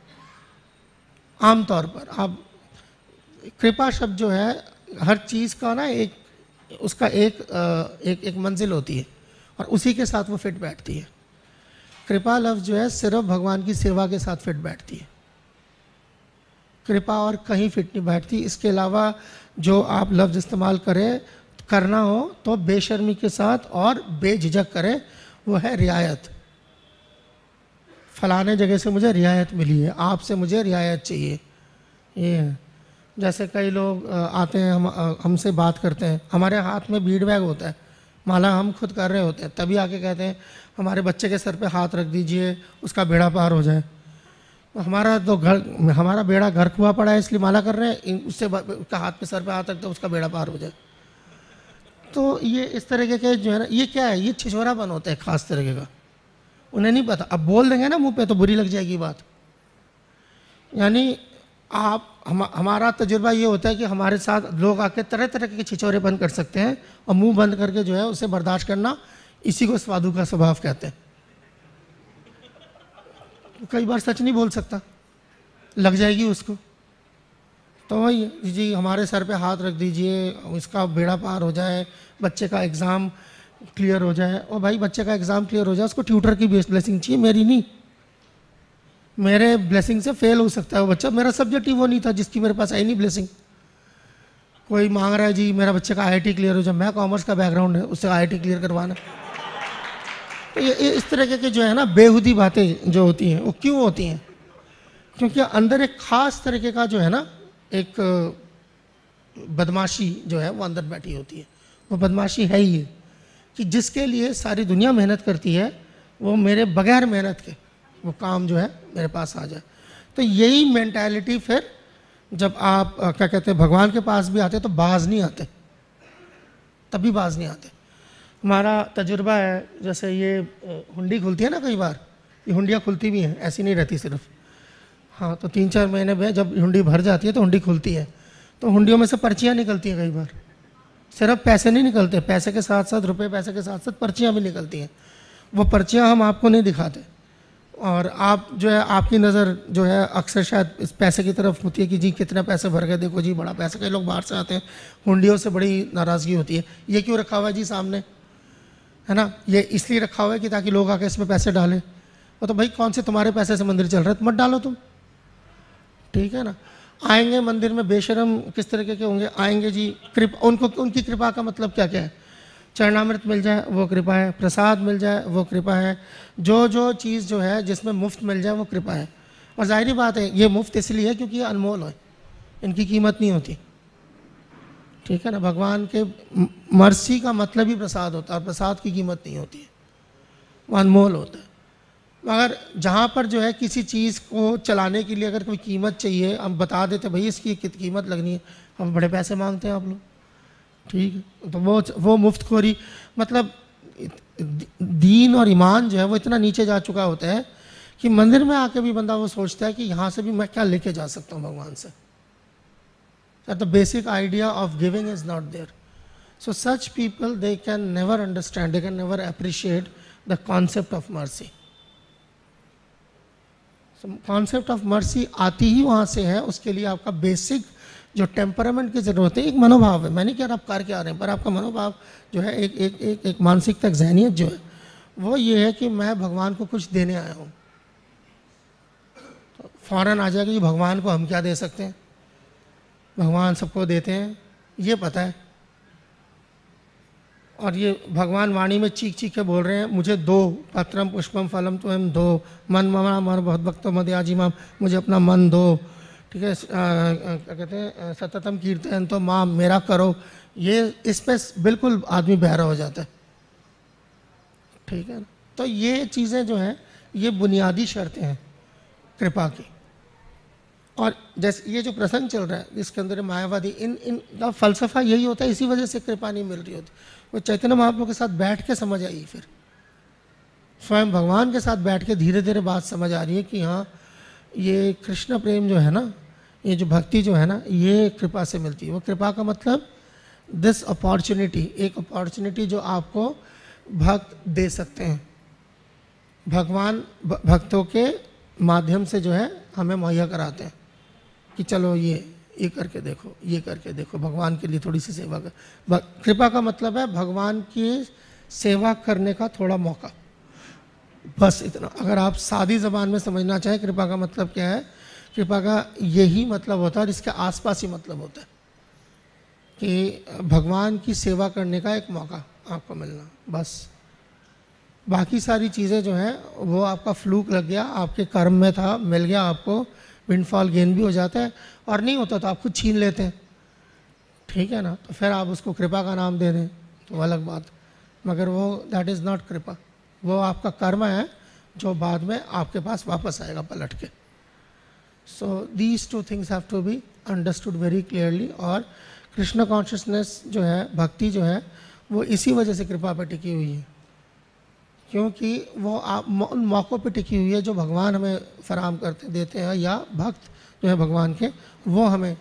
आमतौर पर आप, कृपा शब्द जो है हर चीज़ का ना उसका एक मंजिल होती है और उसी के साथ वो फिट बैठती है। कृपा लफ्ज़ जो है सिर्फ भगवान की सेवा के साथ फिट बैठती है। कृपा और कहीं फिट नहीं बैठती। इसके अलावा जो आप लफ्ज़ इस्तेमाल करना हो तो बेशर्मी के साथ और बेझिझक करें, वो है रियायत। फलाने जगह से मुझे रियायत मिली है, आपसे मुझे रियायत चाहिए, ये है। जैसे कई लोग आते हैं, हमसे बात करते हैं, हमारे हाथ में बीड बैग होता है, माला हम खुद कर रहे होते हैं, तभी आके कहते हैं हमारे बच्चे के सर पे हाथ रख दीजिए, उसका बेड़ा पार हो जाए। हमारा बेड़ा घर कुआ पड़ा है इसलिए माला कर रहे हैं, उससे उसका हाथ पे सर पे हाथ रखते उसका बेड़ा पार हो जाए। तो ये इस तरीके के जो है ना, ये क्या है, ये छिछोरापन होता है खास तरीके का, उन्हें नहीं पता। अब बोल देंगे ना मुंह पे तो बुरी लग जाएगी बात। यानी हमारा तजुर्बा ये होता है कि हमारे साथ लोग आके तरह तरह के छिछोरेपन कर सकते हैं और मुंह बंद करके जो है उसे बर्दाश्त करना, इसी को साधु का स्वभाव कहते हैं। कई बार सच नहीं बोल सकता, लग जाएगी उसको, तो वही जी हमारे सर पे हाथ रख दीजिए, इसका बेड़ा पार हो जाए, बच्चे का एग्ज़ाम क्लियर हो जाए। और भाई बच्चे का एग्ज़ाम क्लियर हो जाए, उसको ट्यूटर की ब्लेसिंग चाहिए, मेरी नहीं। मेरे ब्लेसिंग से फेल हो सकता है वो बच्चा, मेरा सब्जेक्ट ही वो नहीं था जिसकी मेरे पास आई नहीं ब्लेसिंग। कोई मांग रहा है जी मेरा बच्चे का आईआईटी क्लियर हो जाए, मैं कॉमर्स का बैकग्राउंड है, उससे आईआईटी क्लियर करवाना। तो ये इस तरह के जो है ना बेहुदी बातें जो होती हैं वो क्यों होती हैं? क्योंकि अंदर एक ख़ास तरीके का जो है ना एक बदमाशी जो है वो अंदर बैठी होती है। वो बदमाशी है ही कि जिसके लिए सारी दुनिया मेहनत करती है वो मेरे बगैर मेहनत के वो काम जो है मेरे पास आ जाए। तो यही मेंटालिटी फिर जब आप क्या कहते हैं भगवान के पास भी आते तो बाज नहीं आते, तभी बाज नहीं आते। हमारा तजुर्बा है, जैसे ये हुंडी खुलती है ना, कई बार ये हुंडियाँ खुलती भी हैं, ऐसी नहीं रहती सिर्फ। हाँ, तो 3-4 महीने में जब हुंडी भर जाती है तो हुंडी खुलती है, तो हुंडियों में से पर्चियाँ निकलती हैं। कई बार सिर्फ पैसे नहीं निकलते, पैसे के साथ साथ रुपए, पैसे के साथ साथ पर्चियाँ भी निकलती हैं। वो पर्चियाँ हम आपको नहीं दिखाते, और आप जो है आपकी नज़र जो है अक्सर शायद इस पैसे की तरफ होती है कि जी कितना पैसे भर गए, देखो जी बड़ा पैसा। कई लोग बाहर से आते हैं, हुंडियों से बड़ी नाराज़गी होती है, ये क्यों रखा हुआ है जी सामने, है ना, ये इसलिए रखा हुआ है कि ताकि लोग आके इसमें पैसे डालें। वो तो भाई कौन से तुम्हारे पैसे से मंदिर चल रहा है, तो मत डालो तुम, ठीक है ना। आएंगे मंदिर में बेशरम किस तरीके के होंगे, आएंगे जी कृपा, उनको उनकी कृपा का मतलब क्या क्या है, चरणामृत मिल जाए वो कृपा है, प्रसाद मिल जाए वो कृपा है, जो चीज़ जो है जिसमें मुफ्त मिल जाए वो कृपा है। और जाहिर बात है ये मुफ्त इसलिए है क्योंकि ये अनमोल है, इनकी कीमत नहीं होती, ठीक है ना। भगवान के मर्सी का मतलब ही प्रसाद होता है, और प्रसाद की कीमत नहीं होती है, वो अनमोल होता है। मगर जहाँ पर जो है किसी चीज़ को चलाने के लिए अगर कोई कीमत चाहिए, हम बता देते भाई इसकी कीमत लगनी है, हम बड़े पैसे मांगते हैं आप लोग, ठीक है। तो वो मुफ्तखोरी, मतलब दीन और ईमान जो है वो इतना नीचे जा चुका होता है कि मंदिर में आके भी बंदा वो सोचता है कि यहाँ से भी मैं क्या लेके जा सकता हूँ भगवान से। The basic idea of giving is not there. So such people they can never understand, they can never appreciate the concept of mercy. Concept of mercy आती ही वहाँ से है, उसके लिए आपका बेसिक जो टेम्परामेंट की ज़रूरत है, एक मनोभाव है। मैं नहीं कह रहा आप करके आ रहे हैं, पर आपका मनोभाव जो है एक मानसिकता, एक जहनीत जो है वो ये है कि मैं भगवान को कुछ देने आया हूँ। तो फ़ौरन आ जाएगा कि भगवान को हम क्या दे सकते हैं, भगवान सबको देते हैं ये पता है, और ये भगवान वाणी में चीख चीख के बोल रहे हैं मुझे दो, पत्रम पुष्पम फलम तो हम दो, मन ममा मर बहुत भक्तो मदयाजी माम, मुझे अपना मन दो, ठीक है। क्या कहते हैं सततम कीर्तन तो माँ मेरा करो, ये इस पर बिल्कुल आदमी बहरा हो जाता है, ठीक है ना। तो ये चीज़ें जो हैं ये बुनियादी शर्तें हैं कृपा की। और जैसे ये जो प्रसंग चल रहा है इसके अंदर मायावादी इनका फलसफा यही होता है, इसी वजह से कृपा नहीं मिल रही होती। वो चैतन्य महाप्रभु के साथ बैठ के समझ आई, फिर स्वयं भगवान के साथ बैठ के धीरे धीरे बात समझ आ रही है कि हाँ ये कृष्ण प्रेम जो है ना, ये जो भक्ति जो है ना, ये कृपा से मिलती है। वो कृपा का मतलब दिस अपॉर्चुनिटी, एक अपॉर्चुनिटी जो आपको भक्त दे सकते हैं, भगवान भक्तों के माध्यम से जो है हमें मुहैया कराते हैं कि चलो ये करके देखो, ये करके देखो, भगवान के लिए थोड़ी सी सेवा कर। कृपा का मतलब है भगवान की सेवा करने का थोड़ा मौका, बस इतना। अगर आप सादी ज़बान में समझना चाहें कृपा का मतलब क्या है, कृपा का यही मतलब होता है और इसके आसपास ही मतलब होता है कि भगवान की सेवा करने का एक मौका आपको मिलना, बस। बाकी सारी चीज़ें जो हैं वो आपका फ्लूक लग गया, आपके कर्म में था, मिल गया आपको, विंडफॉल गेन भी हो जाता है, और नहीं होता तो आप खुद छीन लेते हैं, ठीक है ना। तो फिर आप उसको कृपा का नाम दे दें तो अलग बात, मगर वो दैट इज़ नॉट कृपा, वो आपका कर्म है जो बाद में आपके पास वापस आएगा पलट के। So these two things have to be understood very clearly. और कृष्ण कॉन्शियसनेस जो है, भक्ति जो है, वो इसी वजह से कृपा पर टिकी हुई है, क्योंकि वो आप उन मौक़ों पर टिकी हुई है जो भगवान हमें फराहम करते देते हैं, या भक्त जो है भगवान के वो हमें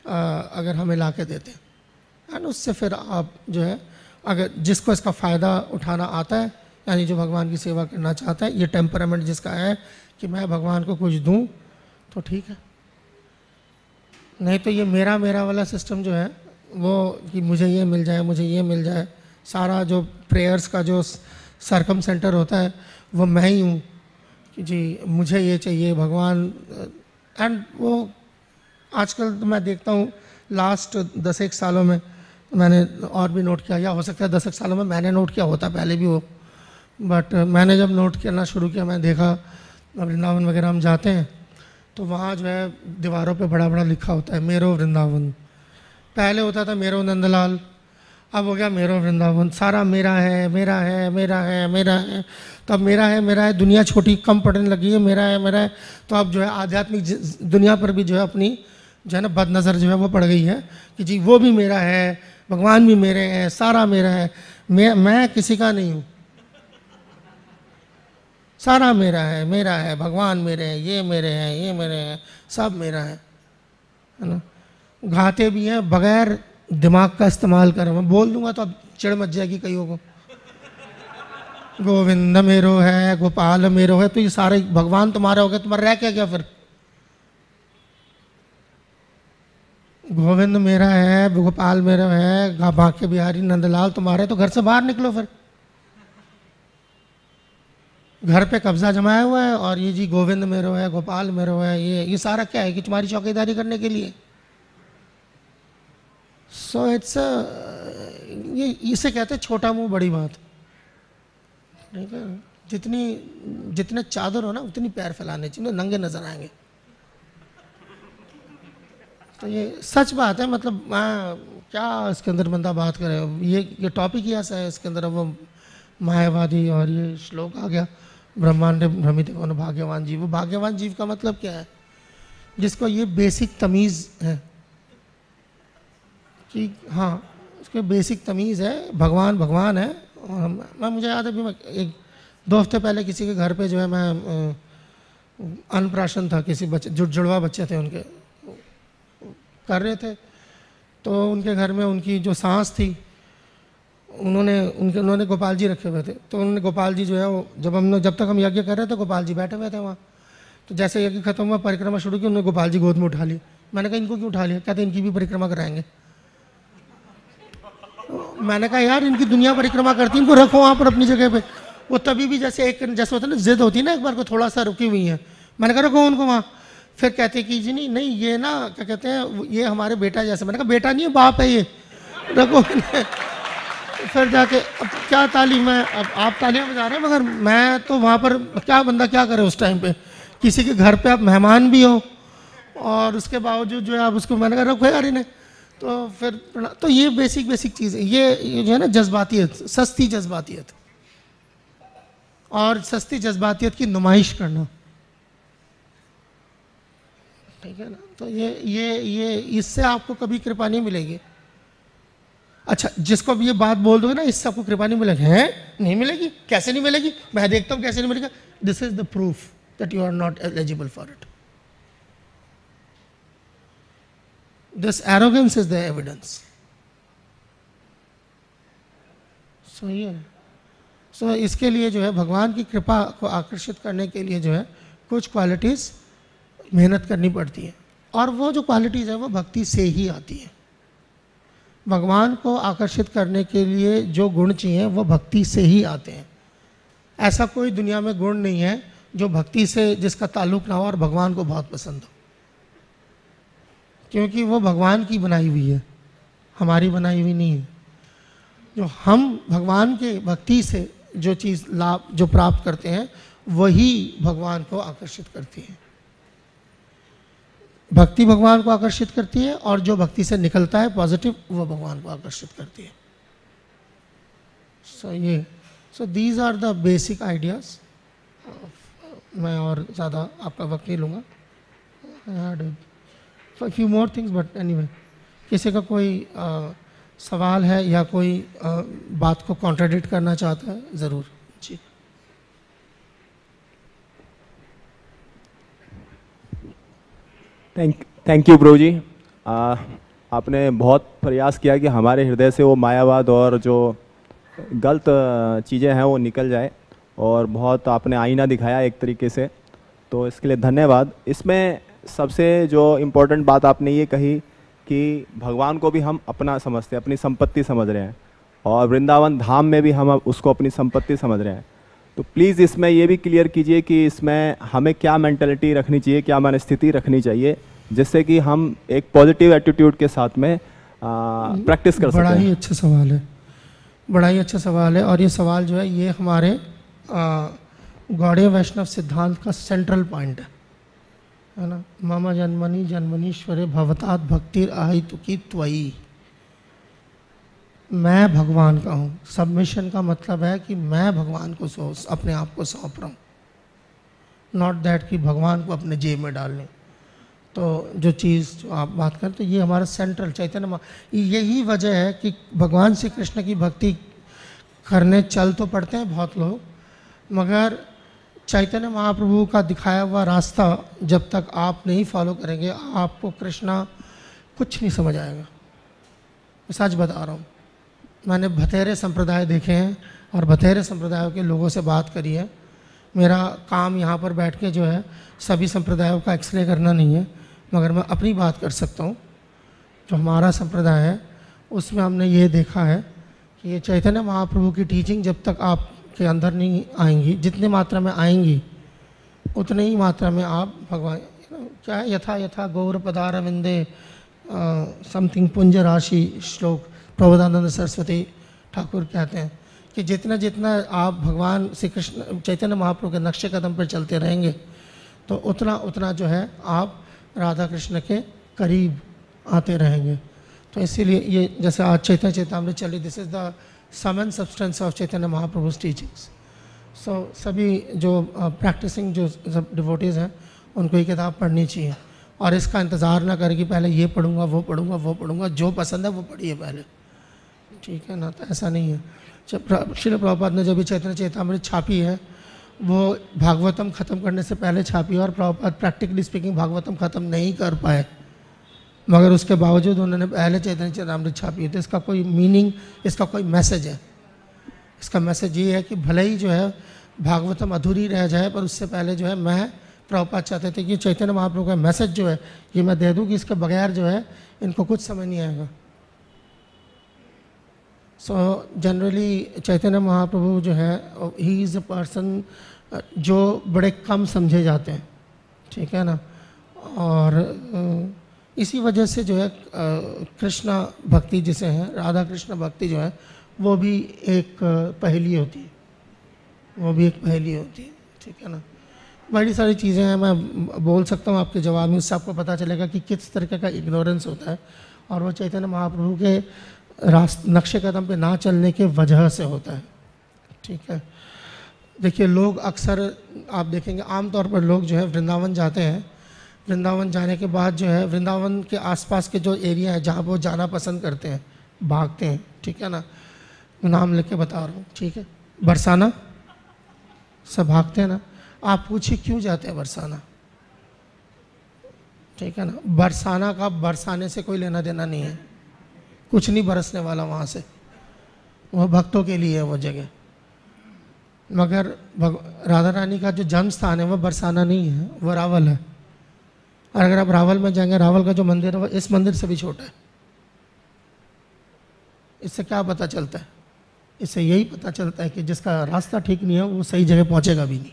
अगर हमें ला के देते हैं, एंड उससे फिर आप जो है अगर जिसको इसका फ़ायदा उठाना आता है, यानी जो भगवान की सेवा करना चाहता है, ये टेम्परामेंट जिसका है कि मैं भगवान को कुछ दूं, तो ठीक है। नहीं तो ये मेरा वाला सिस्टम जो है वो कि मुझे ये मिल जाए, मुझे ये मिल जाए, सारा जो प्रेयर्स का जो सरकम सेंटर होता है वो मैं ही हूँ कि जी मुझे ये चाहिए भगवान। एंड वो आजकल तो मैं देखता हूँ लास्ट 10 एक सालों में मैंने और भी नोट किया, या हो सकता है 10 एक सालों में मैंने नोट किया होता पहले भी हो, बट मैंने जब नोट करना शुरू किया, मैं देखा वृंदावन वगैरह हम जाते हैं तो वहाँ जो है दीवारों पे बड़ा बड़ा लिखा होता है मेरो वृंदावन। पहले होता था मेरो नंदलाल, अब हो गया मेरो वृंदावन। सारा मेरा है मेरा है मेरा है मेरा है। तो अब मेरा है दुनिया छोटी कम पड़ने लगी है, मेरा है। तो अब जो है आध्यात्मिक दुनिया पर भी जो है अपनी जो है ना बदनज़र जो है वो पड़ गई है कि जी वो भी मेरा है, भगवान भी मेरे हैं, सारा मेरा है। मैं किसी का नहीं हूँ, सारा मेरा है, भगवान मेरे हैं, ये मेरे हैं, सब मेरा है ना। गाते भी हैं बगैर दिमाग का इस्तेमाल कर। मैं बोल दूंगा तो अब चिड़ मच जाएगी कईयों को। गोविंद मेरो है, गोपाल मेरो है, तो ये सारे भगवान तुम्हारे हो गए, तुम्हारा रह क्या फिर। गोविंद मेरा है, गोपाल मेरा है, बांके बिहारी नंदलाल तुम्हारे, तो घर से बाहर निकलो फिर। घर पे कब्जा जमाया हुआ है और ये जी गोविंद मेरो है, गोपाल मेरो है, ये सारा क्या है कि तुम्हारी चौकीदारी करने के लिए। सो इट्स ये इसे कहते हैं छोटा मुंह बड़ी बात। ठीक है, जितने चादर हो ना उतनी पैर फैलाने चाहिए, नंगे नजर आएंगे। तो ये सच बात है। मतलब क्या इसके अंदर बंदा बात करे, ये टॉपिक ही ऐसा है, इसके अंदर वो मायावादी और ये श्लोक आ गया, ब्रह्मांड भ्रमित कौन भाग्यवान जीव। वो भाग्यवान जीव का मतलब क्या है? जिसको ये बेसिक तमीज़ है कि हाँ उसके बेसिक तमीज़ है, भगवान भगवान है। और मुझे याद है भी, मैं 1-2 हफ्ते पहले किसी के घर पे जो है मैं अन्नप्राशन था, किसी बच्चे जुड़वा बच्चे थे उनके कर रहे थे, तो उनके घर में उनकी जो सास थी उन्होंने गोपाल जी रखे हुए थे। तो उन्होंने गोपाल जी जो है वो जब तक हम यज्ञ कर रहे थे गोपाल जी बैठे हुए थे वहाँ। तो जैसे यज्ञ खत्म हुआ, परिक्रमा शुरू की, उन्होंने गोपाल जी गोद में उठा लिया। मैंने कहा इनको क्यों उठा लिया? कहते इनकी भी परिक्रमा कराएंगे। मैंने कहा यार इनकी दुनिया परिक्रमा करती, इनको रखो वहाँ पर अपनी जगह पे। वो तभी भी जैसे होता है ना, जिद होती है ना, एक बार को थोड़ा सा रुकी हुई है। मैंने कहा रखो उनको वहाँ। फिर कहते कि जी नहीं ये ना क्या कहते हैं, ये हमारे बेटा जैसे। मैंने कहा बेटा नहीं है, बाप है ये, रखो। फिर जाके अब क्या तालीम है, अब आप तालियां बजा रहे हैं, मगर मैं तो वहाँ पर क्या बंदा क्या करे उस टाइम पे। किसी के घर पे आप मेहमान भी हो और उसके बावजूद जो है आप उसको, मैंने कहा रखो यार इन्हें। तो फिर तो ये बेसिक चीज़ है, ये जो है ना जज्बातियत, सस्ती जज्बातियत और सस्ती जज्बातियत की नुमाइश करना। ठीक है ना। तो ये इससे आपको कभी कृपा नहीं मिलेगी। अच्छा, जिसको भी ये बात बोल दोगे ना इससे आपको कृपा नहीं मिलेगी, है नहीं मिलेगी, कैसे नहीं मिलेगी, मैं देखता हूँ कैसे नहीं मिलेगा। This is the proof that you are not eligible for it. This arrogance is the evidence. So इसके लिए जो है भगवान की कृपा को आकर्षित करने के लिए जो है कुछ क्वालिटीज़ मेहनत करनी पड़ती है, और वो जो क्वालिटीज़ है वो भक्ति से ही आती है। भगवान को आकर्षित करने के लिए जो गुण चाहिए वो भक्ति से ही आते हैं। ऐसा कोई दुनिया में गुण नहीं है जो भक्ति से जिसका ताल्लुक ना हो और भगवान को बहुत पसंद हो, क्योंकि वो भगवान की बनाई हुई है, हमारी बनाई हुई नहीं है। जो हम भगवान के भक्ति से जो चीज़ लाभ जो प्राप्त करते हैं वही भगवान को आकर्षित करती है। भक्ति भगवान को आकर्षित करती है और जो भक्ति से निकलता है पॉजिटिव वो भगवान को आकर्षित करती है। So these are the basic ideas. मैं और ज़्यादा आपका वक्त नहीं लूँगा। Few more things but anyway, किसी का कोई सवाल है या कोई बात को कॉन्ट्राडिक्ट करना चाहता है ज़रूर जी। थैंक यू ब्रो जी। आपने बहुत प्रयास किया कि हमारे हृदय से वो मायावाद और जो गलत चीज़ें हैं वो निकल जाए, और बहुत आपने आईना दिखाया एक तरीके से, तो इसके लिए धन्यवाद। इसमें सबसे जो इम्पोर्टेंट बात आपने ये कही कि भगवान को भी हम अपना समझते हैं, अपनी संपत्ति समझ रहे हैं, और वृंदावन धाम में भी हम उसको अपनी संपत्ति समझ रहे हैं। तो प्लीज़ इसमें ये भी क्लियर कीजिए कि इसमें हमें क्या मेंटलिटी रखनी चाहिए, क्या मनस्थिति रखनी चाहिए जिससे कि हम एक पॉजिटिव एटीट्यूड के साथ में प्रैक्टिस कर बड़ा सकें? ही अच्छा सवाल है, बड़ा ही अच्छा सवाल है। और ये सवाल जो है ये हमारे गौड़ीय वैष्णव सिद्धांत का सेंट्रल पॉइंट है ना। मम जन्मनि जन्मनीश्वरे भवतात भक्तिर अहेतुकी त्वयि। मैं भगवान का हूँ। सबमिशन का मतलब है कि मैं भगवान को अपने आप को सौंप रहा हूँ, नॉट दैट कि भगवान को अपने जेब में डाल लें। तो जो चीज़ जो आप बात करें तो ये हमारा सेंट्रल चैतन्य यही वजह है कि भगवान श्री कृष्ण की भक्ति करने चल तो पड़ते हैं बहुत लोग, मगर चैतन्य महाप्रभु का दिखाया हुआ रास्ता जब तक आप नहीं फॉलो करेंगे आपको कृष्णा कुछ नहीं समझ आएगा। मैं सच बता रहा हूँ, मैंने बथेरे संप्रदाय देखे हैं और बथेरे संप्रदायों के लोगों से बात करी है। मेरा काम यहाँ पर बैठ के जो है सभी संप्रदायों का एक्सरे करना नहीं है, मगर मैं अपनी बात कर सकता हूँ। जो हमारा संप्रदाय है उसमें हमने ये देखा है कि ये चैतन्य महाप्रभु की टीचिंग जब तक आपके अंदर नहीं आएंगी, जितनी मात्रा में आएंगी उतनी ही मात्रा में आप भगवान क्या है, यथा यथा गौर पदार विंदे समथिंग पुंज राशि श्लोक प्रबोधानंद सरस्वती ठाकुर कहते हैं कि जितना जितना आप भगवान श्री कृष्ण चैतन्य महाप्रभु के नक्शे कदम पर चलते रहेंगे तो उतना उतना जो है आप राधा कृष्ण के करीब आते रहेंगे। तो इसीलिए ये जैसे आज चैतन्य चेतामृत चली, this is the sum and substance of Chaitanya Mahaprabhu's teachings. So सभी जो प्रैक्टिसिंग जो सब डिवोटीज़ हैं उनको ये किताब पढ़नी चाहिए और इसका इंतज़ार ना करें कि पहले ये पढ़ूंगा वो पढ़ूंगा वो पढ़ूंगा, जो पसंद है वो पढ़िए पहले, ठीक है ना। तो ऐसा नहीं है। श्रील प्रभुपाद ने जब भी चैतन्य चेतामृत छापी है वो भागवतम ख़त्म करने से पहले छापी है और प्रभुपाद प्रैक्टिकली स्पीकिंग भागवतम ख़त्म नहीं कर पाए, मगर उसके बावजूद उन्होंने पहले चैतन्य चेतामृत छापी है। तो इसका कोई मीनिंग, इसका कोई मैसेज है। इसका मैसेज ये है कि भले ही जो है भागवतम अधूरी रह जाए पर उससे पहले जो है मैं प्रभुपाद चाहते थे कि चैतन्य महाप्रभु का मैसेज जो है ये मैं दे दूँ कि इसके बगैर जो है इनको कुछ समझ नहीं आएगा। सो जनरली चैतन्य महाप्रभु जो है ही इज़ अ पर्सन जो बड़े कम समझे जाते हैं, ठीक है ना। और इसी वजह से जो है कृष्णा भक्ति जिसे है, राधा कृष्ण भक्ति जो है वो भी एक पहेली होती है, वो भी एक पहेली होती है, ठीक है ना। बड़ी सारी चीज़ें हैं, मैं बोल सकता हूँ आपके जवाब में, उससे आपको पता चलेगा कि किस तरीके का इग्नोरेंस होता है और वो चैतन्य महाप्रभु के नक्शे कदम पे ना चलने के वजह से होता है, ठीक है। देखिए लोग अक्सर आप देखेंगे आमतौर पर लोग जो है वृंदावन जाते हैं, वृंदावन जाने के बाद जो है वृंदावन के आसपास के जो एरिया है जहाँ वो जाना पसंद करते हैं, भागते हैं, ठीक है ना। मैं नाम लेके बता रहा हूँ, ठीक है। बरसाना सब भागते हैं ना। आप पूछिए क्यों जाते हैं बरसाना, ठीक है ना। बरसाना का बरसाने से कोई लेना देना नहीं है, कुछ नहीं बरसने वाला वहाँ से, वो भक्तों के लिए है वो जगह। मगर राधा रानी का जो जन्म स्थान है वो बरसाना नहीं है, वो रावल है। और अगर आप रावल में जाएंगे, रावल का जो मंदिर है वो इस मंदिर से भी छोटा है। इससे क्या पता चलता है? इससे यही पता चलता है कि जिसका रास्ता ठीक नहीं है वो सही जगह पहुंचेगा भी नहीं,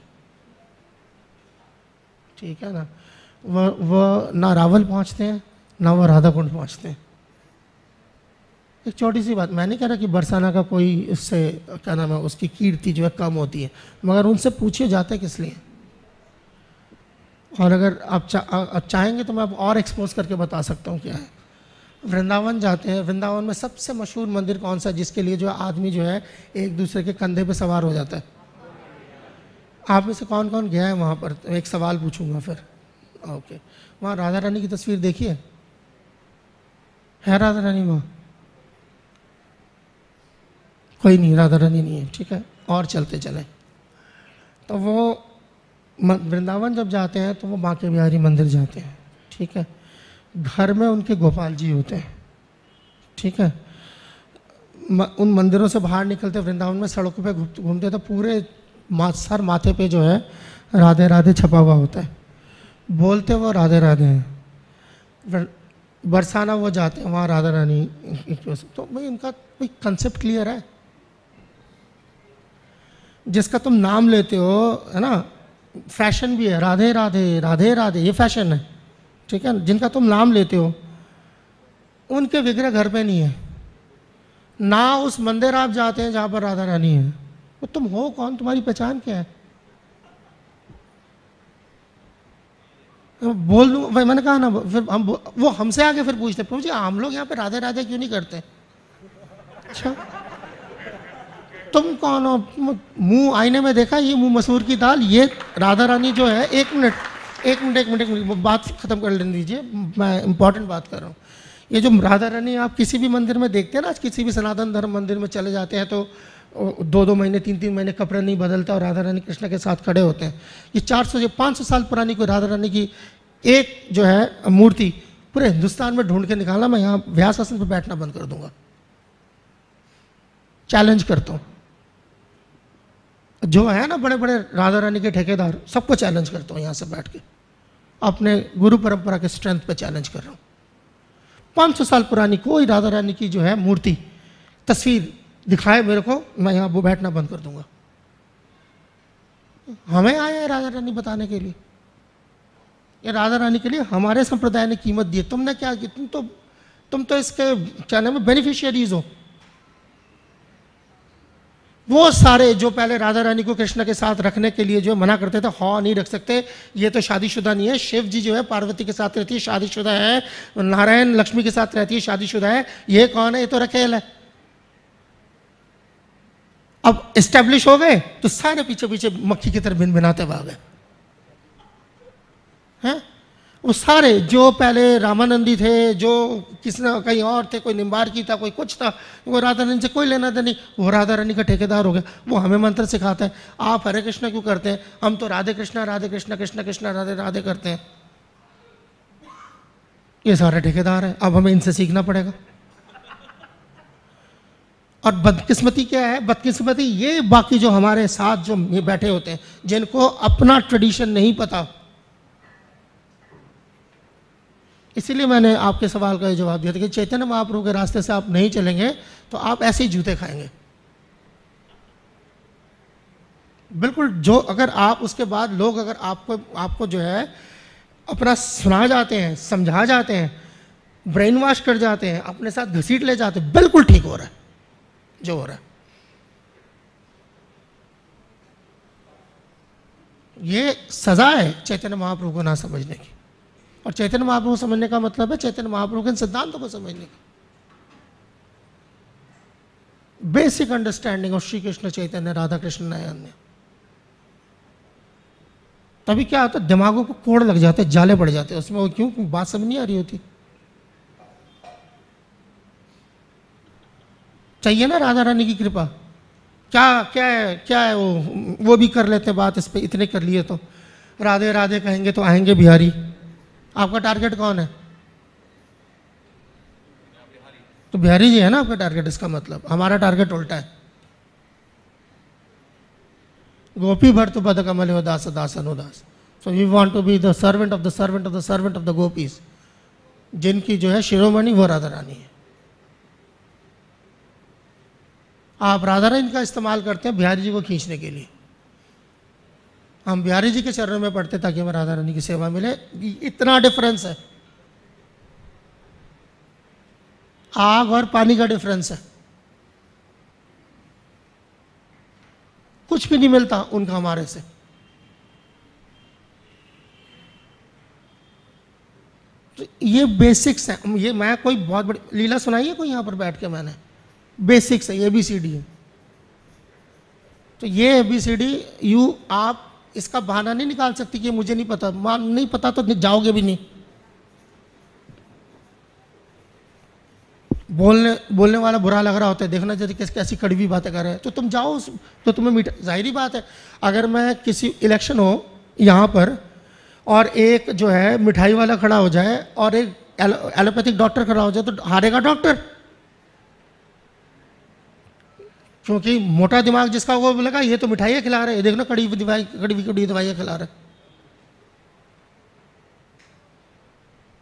ठीक है ना। वो ना रावल पहुंचते हैं ना वो राधा कुंड पहुंचते हैं। एक छोटी सी बात, मैं नहीं कह रहा कि बरसाना का कोई इससे क्या नाम है उसकी कीर्ति जो है कम होती है, मगर उनसे पूछिए जाते किस लिए। और अगर आप चाहेंगे तो मैं आप और एक्सपोज करके बता सकता हूँ क्या है। वृंदावन जाते हैं, वृंदावन में सबसे मशहूर मंदिर कौन सा है जिसके लिए जो आदमी जो है एक दूसरे के कंधे पे सवार हो जाता है? आप में से कौन कौन गया है वहाँ पर? एक सवाल पूछूंगा फिर। ओके, वहाँ राधा रानी की तस्वीर देखी है राधा रानी वहाँ? कोई नहीं, राधा रानी नहीं है, ठीक है। और चलते चले तो वो वृंदावन जब जाते हैं तो वो बांके बिहारी मंदिर जाते हैं, ठीक है। घर में उनके गोपाल जी होते हैं, ठीक है। उन मंदिरों से बाहर निकलते वृंदावन में सड़कों पे घूमते तो पूरे सर माथे पे जो है राधे राधे छपा हुआ होता है, बोलते वो राधे राधे हैं। बरसाना वो जाते हैं वहाँ राधा रानी, तो भाई इनका कोई कंसेप्ट क्लियर है? जिसका तुम नाम लेते हो है ना, फैशन भी है, राधे राधे राधे राधे, ये फैशन है, ठीक है, जिनका तुम नाम लेते हो, उनके विग्रह घर पे नहीं है, ना उस मंदिर आप जाते हैं जहाँ पर राधा रानी है। तो तुम हो कौन, तुम्हारी पहचान क्या है? बोल दूँ भाई, मैंने कहा ना, फिर हम वो हमसे आगे फिर पूछते, प्रभु जी हम लोग यहाँ पे राधे राधे क्यों नहीं करते? अच्छा तुम कौन हो? मुंह आईने में देखा, ये मुंह मसूर की दाल, ये राधा रानी जो है, एक मिनट बात खत्म कर लेने दीजिए, मैं इंपॉर्टेंट बात कर रहा हूँ। ये जो राधा रानी आप किसी भी मंदिर में देखते हैं ना, आज किसी भी सनातन धर्म मंदिर में चले जाते हैं तो 2-2 महीने 3-3 महीने कपड़े नहीं बदलता और राधा रानी कृष्ण के साथ खड़े होते हैं। ये 400-500 साल पुरानी कोई राधा रानी की एक जो है मूर्ति पूरे हिंदुस्तान में ढूंढ के निकालना, मैं यहाँ व्यास आसन पर बैठना बंद कर दूंगा। चैलेंज करता हूँ, जो है ना बड़े बड़े राधा रानी के ठेकेदार, सबको चैलेंज करता हूँ यहाँ से बैठ के, अपने गुरु परंपरा के स्ट्रेंथ पे चैलेंज कर रहा हूँ। 500 साल पुरानी कोई राधा रानी की जो है मूर्ति, तस्वीर दिखाए मेरे को, मैं यहाँ वो बैठना बंद कर दूंगा। हमें आया है राधा रानी बताने के लिए, ये राधा रानी के लिए हमारे संप्रदाय ने कीमत दी। तुमने क्या की? तुम तो इसके चैनल में बेनिफिशियरीज हो। वो सारे जो पहले राधा रानी को कृष्ण के साथ रखने के लिए जो मना करते थे, हाँ नहीं रख सकते, ये तो शादीशुदा नहीं है। शिव जी जो है पार्वती के साथ रहती है, शादीशुदा है। नारायण लक्ष्मी के साथ रहती है, शादीशुदा है। ये कौन है? ये तो रखेल है। अब एस्टेब्लिश हो गए तो सारे पीछे पीछे मक्खी की तरह भिन भिनाते भाग गए हैं। वो सारे जो पहले रामानंदी थे, जो किसी न कहीं और थे, कोई निम्बार की था, कोई कुछ था, वो राधा रानी से कोई लेना था नहीं, वो राधा रानी का ठेकेदार हो गया। वो हमें मंत्र सिखाता है, आप हरे कृष्णा क्यों करते हैं? हम तो राधे कृष्णा कृष्ण कृष्ण राधे राधे करते हैं। ये सारे ठेकेदार हैं, अब हमें इनसे सीखना पड़ेगा। और बदकिस्मती क्या है? बदकिस्मती ये बाकी जो हमारे साथ जो बैठे होते हैं, जिनको अपना ट्रेडिशन नहीं पता। इसीलिए मैंने आपके सवाल का जवाब दिया था कि चैतन्य महाप्रभु के रास्ते से आप नहीं चलेंगे तो आप ऐसे ही जूते खाएंगे। बिल्कुल, जो अगर आप उसके बाद लोग अगर आपको जो है अपना सुना जाते हैं, समझा जाते हैं, ब्रेन वॉश कर जाते हैं, अपने साथ घसीट ले जाते हैं, बिल्कुल ठीक हो रहा है जो हो रहा है। ये सजा है चैतन्य महाप्रभु को ना समझने की। और चैतन्य महाप्रभु समझने का मतलब है चैतन्य महाप्रभु के सिद्धांतों को समझने का। Basic understanding of Shri Krishna Chaitanya Radha Krishna नयन। तभी क्या होता है, दिमागों को कोड़ लग जाते, जाले पड़ जाते उसमें। वो क्यों? बात समझ नहीं आ रही होती। चाहिए ना राधा रानी की कृपा। क्या है वो भी कर लेते बात इस पे, इतने कर लिए तो राधे राधे कहेंगे तो आएंगे बिहारी। आपका टारगेट कौन है? तो बिहारी जी है ना आपका टारगेट। इसका मतलब हमारा टारगेट उल्टा है। गोपी भर तो पद कमल हो दास दास अनुदास। So we want to be the servant of the servant of the servant of the gopis, जिनकी जो है शिरोमणि वो राधा रानी है। आप राधा रानी का इस्तेमाल करते हैं बिहारी जी को खींचने के लिए। हम बिहारी जी के चरणों में पढ़ते ताकि हमें राधा रानी की सेवा मिले। इतना डिफरेंस है, आग और पानी का डिफरेंस है। कुछ भी नहीं मिलता उनका हमारे से। तो ये बेसिक्स है। ये मैं कोई बहुत बड़ी लीला सुनाई है कोई यहाँ पर बैठ के? मैंने बेसिक्स है, ABCD है। तो ये ABCD आप इसका बहाना नहीं निकाल सकती कि मुझे नहीं पता। नहीं पता तो जाओगे भी नहीं। बोलने वाला बुरा लग रहा होता है, देखना चाहिए कैसी कड़वी बातें कर रहे हैं, तो तुम जाओ तो तुम्हें मीठा। जाहिर बात है, अगर मैं किसी इलेक्शन हो यहाँ पर और एक जो है मिठाई वाला खड़ा हो जाए और एक एलोपैथिक डॉक्टर खड़ा हो जाए तो हारेगा डॉक्टर। क्योंकि मोटा दिमाग जिसका वो लगा ये तो मिठाइयाँ खिला रहे हैं, देखना कड़ी दवाइयाँ खिला रहे।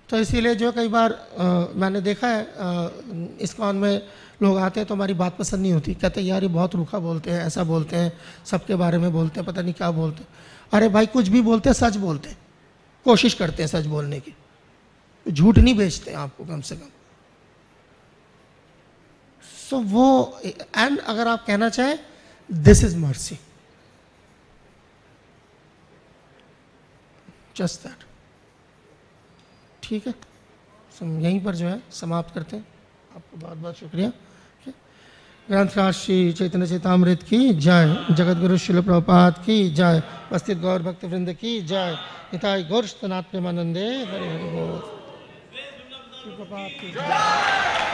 तो इसीलिए जो कई बार मैंने देखा है इस्कॉन में लोग आते हैं तो हमारी बात पसंद नहीं होती। कहते हैं यार ये बहुत रूखा बोलते हैं, ऐसा बोलते हैं, सबके बारे में बोलते हैं, पता नहीं क्या बोलते हैं। अरे भाई कुछ भी बोलते हैं, सच बोलते हैं, कोशिश करते हैं सच बोलने की। झूठ नहीं बेचते आपको कम से कम। सो वो एंड अगर आप कहना चाहें this is mercy, just that. ठीक है, हम यहीं पर जो है समाप्त करते हैं। आपको बहुत बहुत शुक्रिया। ग्रंथ राज श्री चैतन्य चैतामृत की जय, जगत गुरु शिल प्रभुपाद की जय, उपस्थित गौर भक्त वृंद की जय, निताई गौर सनातन प्रेमानंदे हरि हरि बोल। श्री प्रभुपाद की जय।